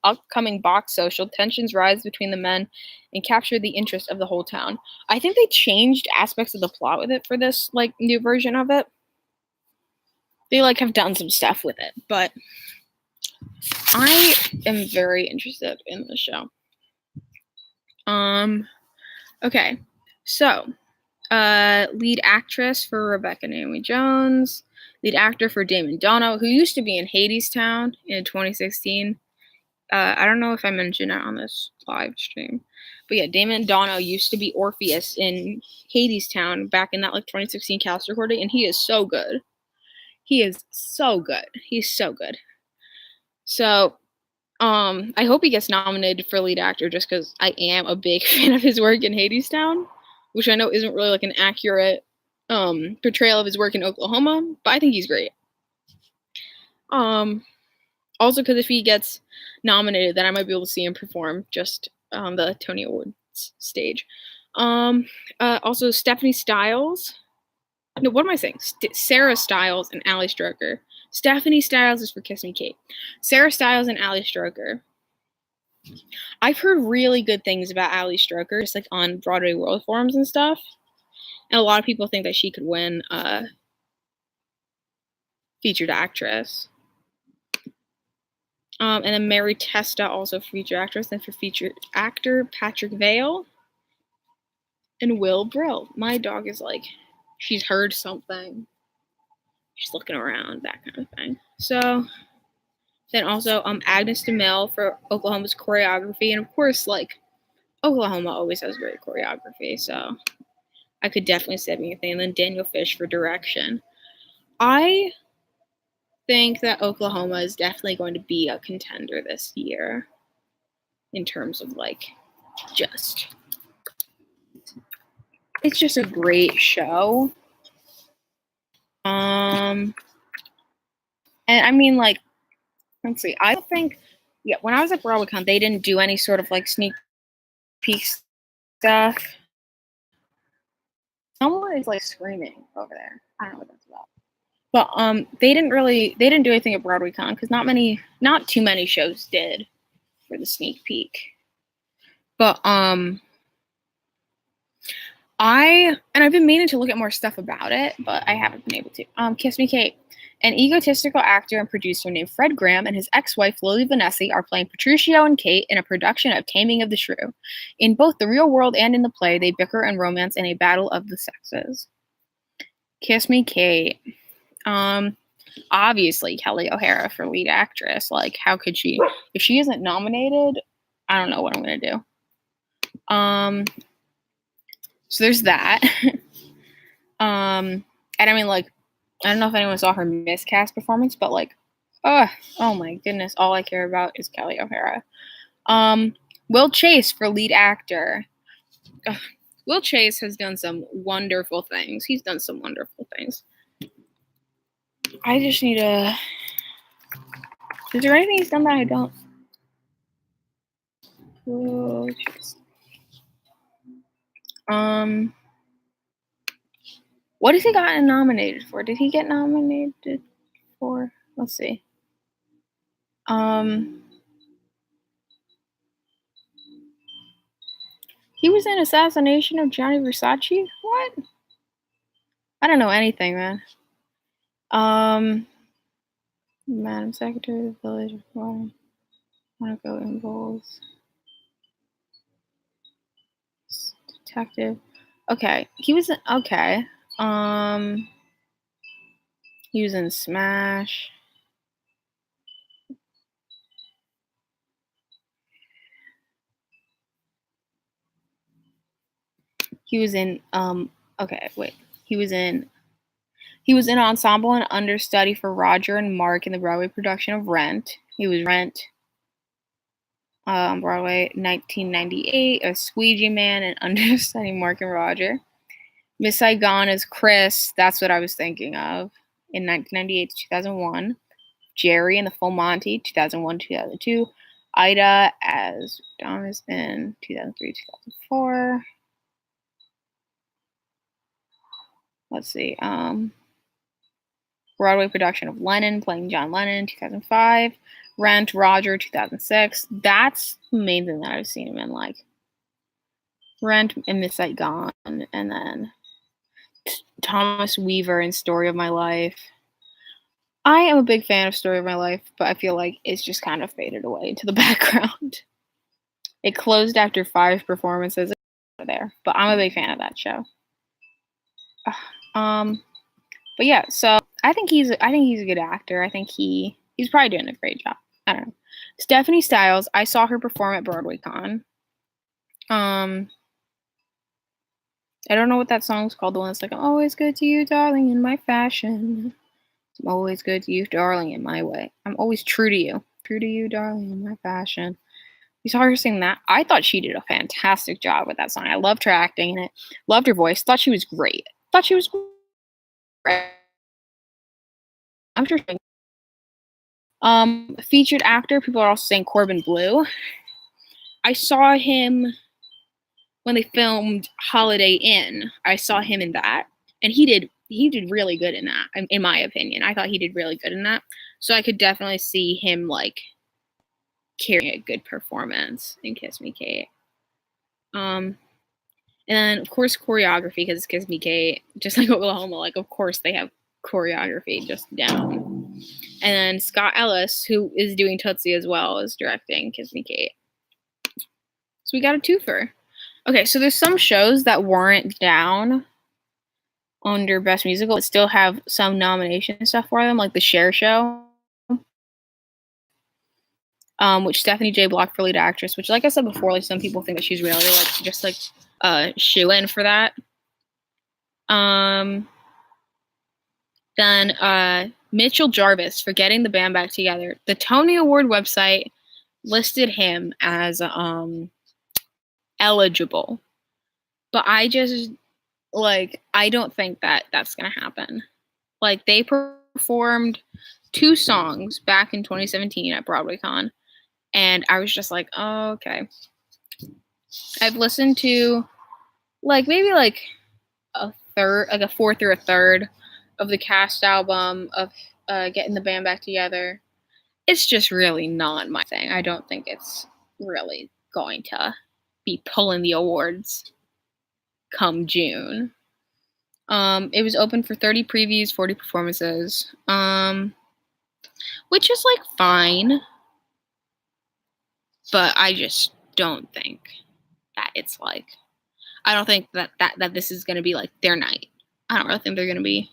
upcoming box social, tensions rise between the men and capture the interest of the whole town. I think they changed aspects of the plot with it for this, like, new version of it. They, like, have done some stuff with it, but I am very interested in the show. Okay, so, lead actress for Rebecca Naomi Jones, lead actor for Damon Dono, who used to be in Hadestown in 2016. I don't know if I mentioned it on this live stream, but yeah, Damon Dono used to be Orpheus in Hadestown back in that, like, 2016 cast recording, and he is so good. He's so good. So, I hope he gets nominated for lead actor just because I am a big fan of his work in Hadestown, which I know isn't really, like, an accurate portrayal of his work in Oklahoma, but I think he's great. Also, because if he gets nominated, then I might be able to see him perform just on the Tony Awards stage. Also, Stephanie Styles. No, what am I saying? Sarah Styles and Ali Stroker. Stephanie Styles is for Kiss Me Kate. Sarah Styles and Ali Stroker. I've heard really good things about Ali Stroker, just, like, on Broadway World forums and stuff. And a lot of people think that she could win featured actress. And then Mary Testa, also featured actress, and for featured actor, Patrick Vale and Will Brill. My dog is, like, she's heard something. She's looking around, that kind of thing. So then also Agnes DeMille for Oklahoma's choreography. And of course, like, Oklahoma always has great choreography, so I could definitely see that being a thing. And then Daniel Fish for direction. I think that Oklahoma is definitely going to be a contender this year in terms of, like, it's just a great show. And I mean, like, let's see, I think, yeah, when I was at BroadwayCon, they didn't do any sort of, like, sneak peek stuff. Someone is, like, screaming over there. I don't know what that's about. But they didn't do anything at BroadwayCon because not too many shows did for the sneak peek. But I've been meaning to look at more stuff about it, but I haven't been able to. Kiss Me Kate. An egotistical actor and producer named Fred Graham and his ex-wife Lily Vanessy are playing Petruchio and Kate in a production of Taming of the Shrew. In both the real world and in the play, they bicker and romance in a battle of the sexes. Kiss Me Kate. Obviously Kelly O'Hara for lead actress. Like, how could she? If she isn't nominated, I don't know what I'm gonna do. So there's that. And I mean, like, I don't know if anyone saw her miscast performance, but like, oh my goodness, all I care about is Kelly O'Hara. Will Chase for lead actor. Will Chase has done some wonderful things. He's done some wonderful things. I just need to. Is there anything he's done that I don't? Will Chase. What has he gotten nominated for? Did he get nominated for? Let's see. He was in Assassination of Gianni Versace? What? I don't know anything, man. Madam Secretary of the Village of Monaco Impulse. Detective. Okay. He was in he was in Smash. He was in He was in ensemble and understudy for Roger and Mark in the Broadway production of Rent. He was Rent, Broadway, 1998, a Squeegee Man and understudy Mark and Roger. Miss Saigon as Chris, that's what I was thinking of, in 1998 to 2001. Jerry in The Full Monty, 2001-2002. Ida as Thomas in 2003-2004. Let's see. Broadway production of Lennon, playing John Lennon, 2005. Rent, Roger, 2006. That's the main thing that I've seen him in, like. Rent and Miss Saigon, and then Thomas Weaver in Story of My Life. I am a big fan of Story of My Life, but I feel like it's just kind of faded away into the background. It closed after 5 performances there, but I'm a big fan of that show. But yeah, so I think he's a good actor. I think he's probably doing a great job. I don't know. Stephanie Styles, I saw her perform at BroadwayCon. I don't know what that song's called. The one that's like, I'm always good to you, darling, in my fashion. I'm always good to you, darling, in my way. I'm always true to you. True to you, darling, in my fashion. You saw her sing that. I thought she did a fantastic job with that song. I loved her acting in it. Loved her voice. Thought she was great. I'm sure. Featured actor, people are also saying Corbin Bleu. I saw him when they filmed Holiday Inn. I saw him in that, and he did really good in that, in my opinion. I thought he did really good in that. So I could definitely see him, like, carrying a good performance in Kiss Me Kate. And then, of course, choreography, because it's Kiss Me Kate, just like Oklahoma. Like, of course, they have choreography just down. And then Scott Ellis, who is doing Tootsie as well, is directing Kiss Me Kate. So we got a twofer. Okay, so there's some shows that weren't down under Best Musical, but still have some nomination stuff for them, like the Cher Show, which Stephanie J. Block for lead actress, which, like I said before, like, some people think that she's really, like, just, like, shoe-in for that. Then Mitchell Jarvis for getting the band back together. The Tony Award website listed him as eligible, but I just, like, I don't think that that's gonna happen. Like, they performed 2 songs back in 2017 at BroadwayCon, and I was just like, oh, okay. I've listened to, like, maybe, like, a third, like a fourth or a third of the cast album, of getting the band back together. It's just really not my thing. I don't think it's really going to be pulling the awards come June. It was open for 30 previews, 40 performances, which is like fine, but I just don't think that it's like, I don't think that this is going to be like their night. I don't really think they're going to be,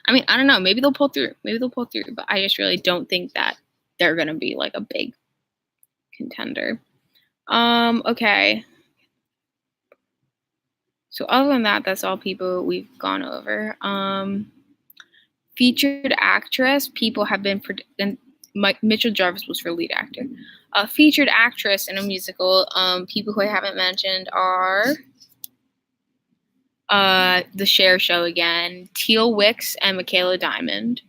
I mean, I don't know, maybe they'll pull through, but I just really don't think that they're going to be like a big contender. Okay. So other than that, that's all people we've gone over. Featured actress, people have been, and Mitchell Jarvis was for lead actor. Featured actress in a musical, people who I haven't mentioned are The Cher Show again, Teal Wicks and Michaela Diamond.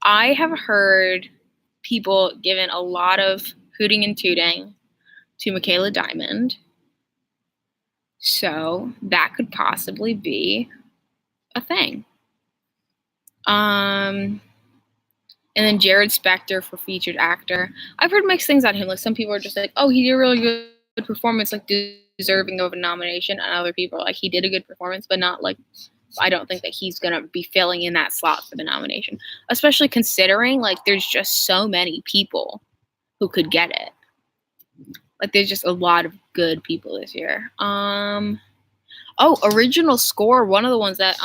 I have heard people giving a lot of hooting and tooting to Michaela Diamond. So that could possibly be a thing. And then Jared Spector for featured actor. I've heard mixed things on him. Like some people are just like, oh, he did a really good performance, like deserving of a nomination. And other people are like, he did a good performance, but not like, I don't think that he's going to be filling in that slot for the nomination. Especially considering like there's just so many people who could get it. Like there's just a lot of good people this year. Original score. One of the ones that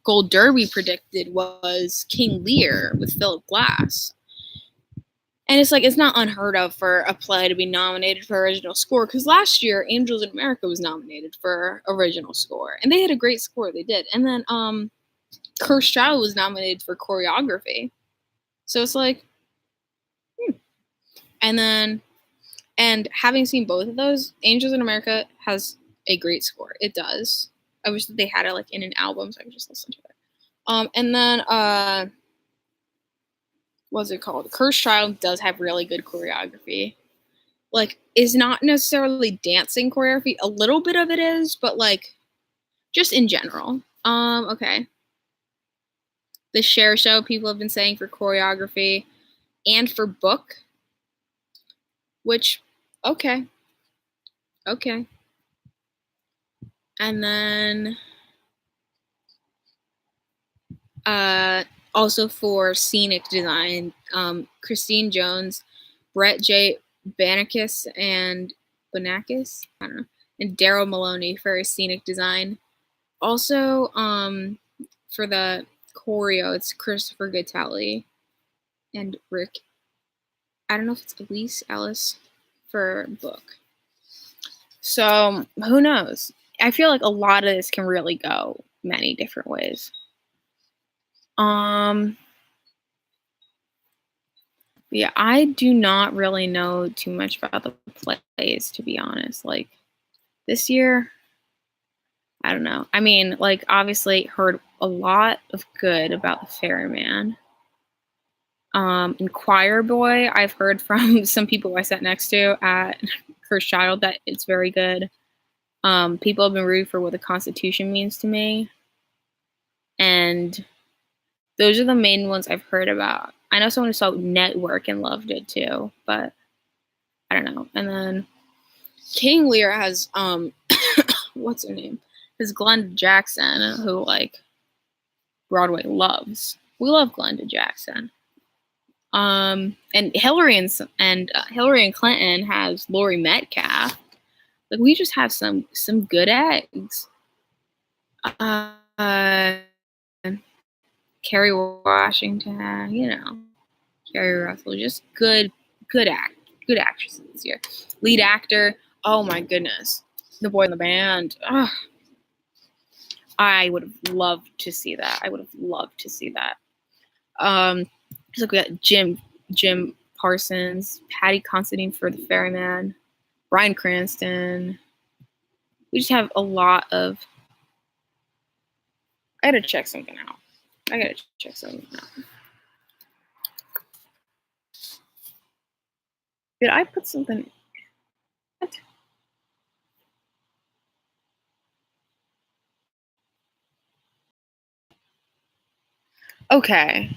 Gold Derby predicted was King Lear with Philip Glass. And it's like, it's not unheard of for a play to be nominated for original score, because last year Angels in America was nominated for original score, and they had a great score. They did. And then Cursed Child was nominated for choreography. So it's like, And having seen both of those, Angels in America has a great score. It does. I wish that they had it like in an album so I could just listen to it. And then what's it called? Cursed Child does have really good choreography. Like, is not necessarily dancing choreography. A little bit of it is, but like just in general. Okay. The Cher Show, people have been saying for choreography and for book. Which, okay. And then also for scenic design, Christine Jones, Brett J. Banakis, and Banakis, I don't know, and Daryl Maloney for scenic design. Also, for the choreo, it's Christopher Gattelli and Rick, I don't know if it's Elise Ellis for book. So who knows? I feel like a lot of this can really go many different ways. Yeah, I do not really know too much about the plays, to be honest. Like this year, I don't know. I mean, like obviously heard a lot of good about The Ferryman. And Choir Boy, I've heard from some people I sat next to at Cursed Child that it's very good. People have been rooting for what the Constitution means to me. And those are the main ones I've heard about. I know someone who saw Network and loved it too, but I don't know. And then King Lear has what's her name? Has Glenda Jackson, who like Broadway loves. We love Glenda Jackson. And Hillary and Clinton has Laurie Metcalf. Like we just have some good eggs. Kerry Washington, you know, Kerry Russell, just good actresses this year. Lead actor, oh my goodness, The Boy in the Band. Ugh. I would have loved to see that. So we got Jim Parsons, Patty Considine for The Ferryman, Bryan Cranston. We just have a lot of. I gotta check something out. Did I put something? What? Okay.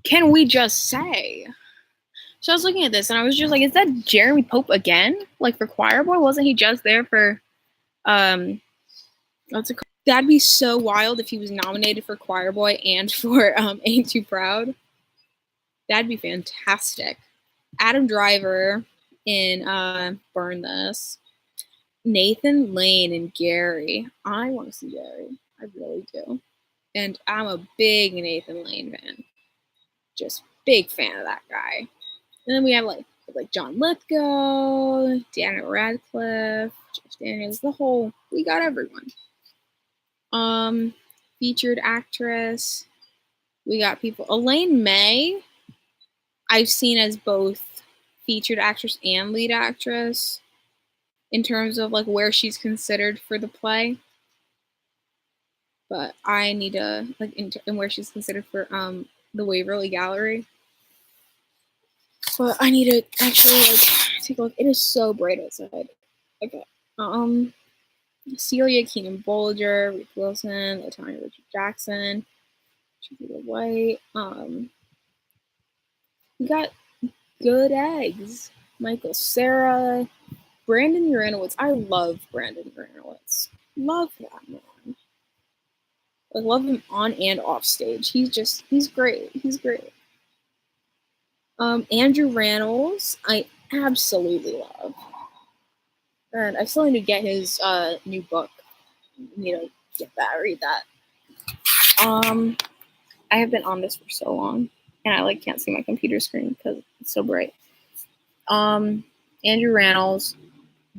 Can we just say? So I was looking at this and I was just like, is that Jeremy Pope again? Like for Choir Boy? Wasn't he just there for what's it called? That'd be so wild if he was nominated for Choir Boy and for Ain't Too Proud. That'd be fantastic. Adam Driver in Burn This. Nathan Lane and Gary. I want to see Gary. I really do. And I'm a big Nathan Lane fan. Just big fan of that guy. And then we have like John Lithgow, Daniel Radcliffe, Jeff Daniels, we got everyone. Featured actress. We got people. Elaine May, I've seen as both featured actress and lead actress in terms of like where she's considered for the play. But I need to like in where she's considered for the Waverly Gallery. But I need to actually like take a look. It is so bright outside. Okay. Celia Keenan Bolger, Ruth Wilson, Latanya Richard Jackson, Chiquita White. We got good eggs. Michael Cera, Brandon Uranowitz. I love Brandon Uranowitz. Love that man. I love him on and off stage. He's great. He's great. Andrew Rannells, I absolutely love. And I still need to get his new book. I need to get that, read that. I have been on this for so long, and I like can't see my computer screen because it's so bright. Andrew Rannells,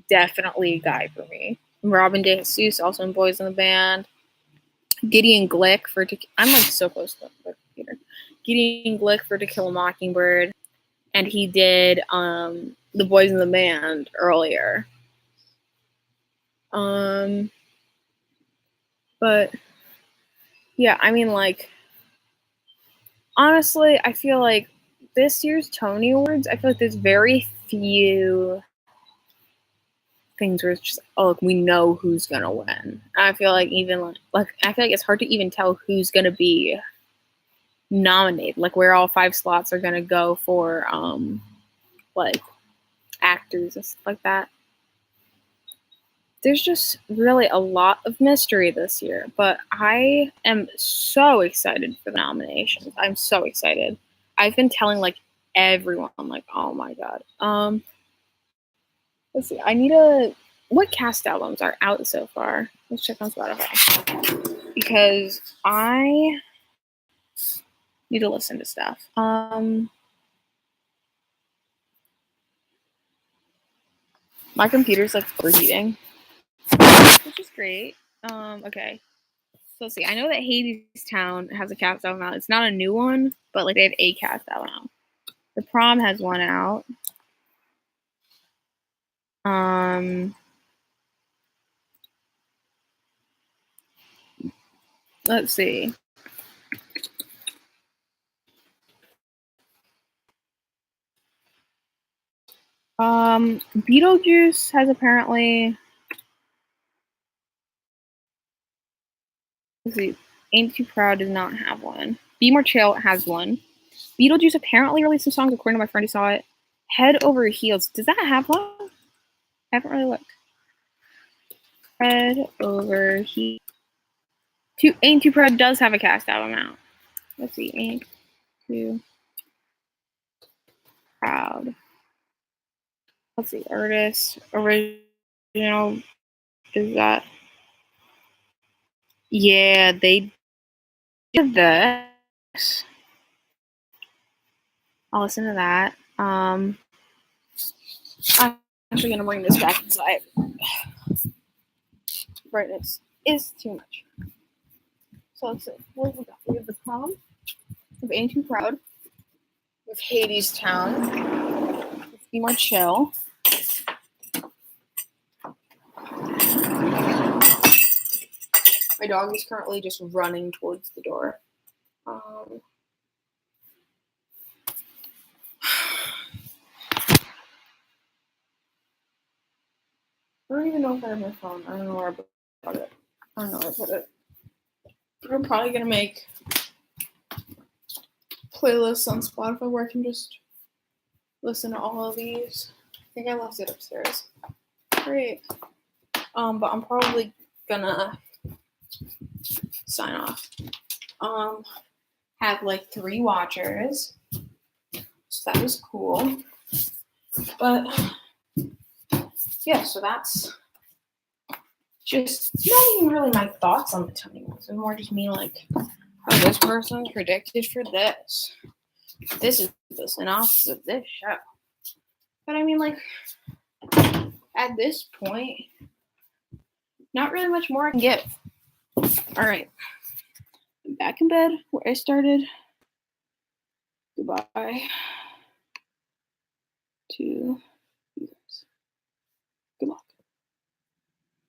definitely a guy for me. Robin DeJesus, also in Boys in the Band. Gideon Glick for I'm like so close to the computer. Gideon Glick for To Kill a Mockingbird, and he did the Boys in the Band earlier. But yeah, I mean, like, honestly, I feel like this year's Tony Awards, I feel like there's very few things where it's just, oh, look, we know who's gonna win. I feel like even like I feel like it's hard to even tell who's gonna be nominated, like where all 5 slots are gonna go for like actors and stuff like that. There's just really a lot of mystery this year, but I am so excited for the nominations. I'm so excited. I've been telling like everyone, I'm like, oh my god. Let's see. What cast albums are out so far? Let's check on Spotify because I need to listen to stuff. My computer's like overheating, which is great. Okay. So let's see. I know that Hadestown has a cast album out. It's not a new one, but like they have a cast album out. The Prom has one out. Let's see. Beetlejuice has apparently. Let's see. Ain't Too Proud does not have one. Be More Chill has one. Beetlejuice apparently released some songs according to my friend who saw it. Head Over Heels. Does that have one? I haven't really looked. Head Over Heels. Ain't Too Proud does have a cast album out. Let's see. Ain't Too Proud. Let's see. Artist. Original. Is that? Yeah, they did this. I'll listen to that. I'm actually gonna bring this back inside. Brightness is too much. So let's see. What have we got? We have The Prom. We have Ain't Too Proud. With Hadestown. Let's Be More Chill. My dog is currently just running towards the door. I don't even know if I have my phone. I don't know where I put it. I don't know where I put it. But I'm probably gonna make playlists on Spotify where I can just listen to all of these. I think I left it upstairs. Great. But I'm probably gonna sign off. Had like 3 watchers. So that was cool. But yeah, so that's just not even really my thoughts on the Tony Awards. It's more just me like, oh, this person's predicted for this. This is the synopsis of this show. But I mean, like, at this point, not really much more I can give. All right. I'm back in bed where I started. Goodbye to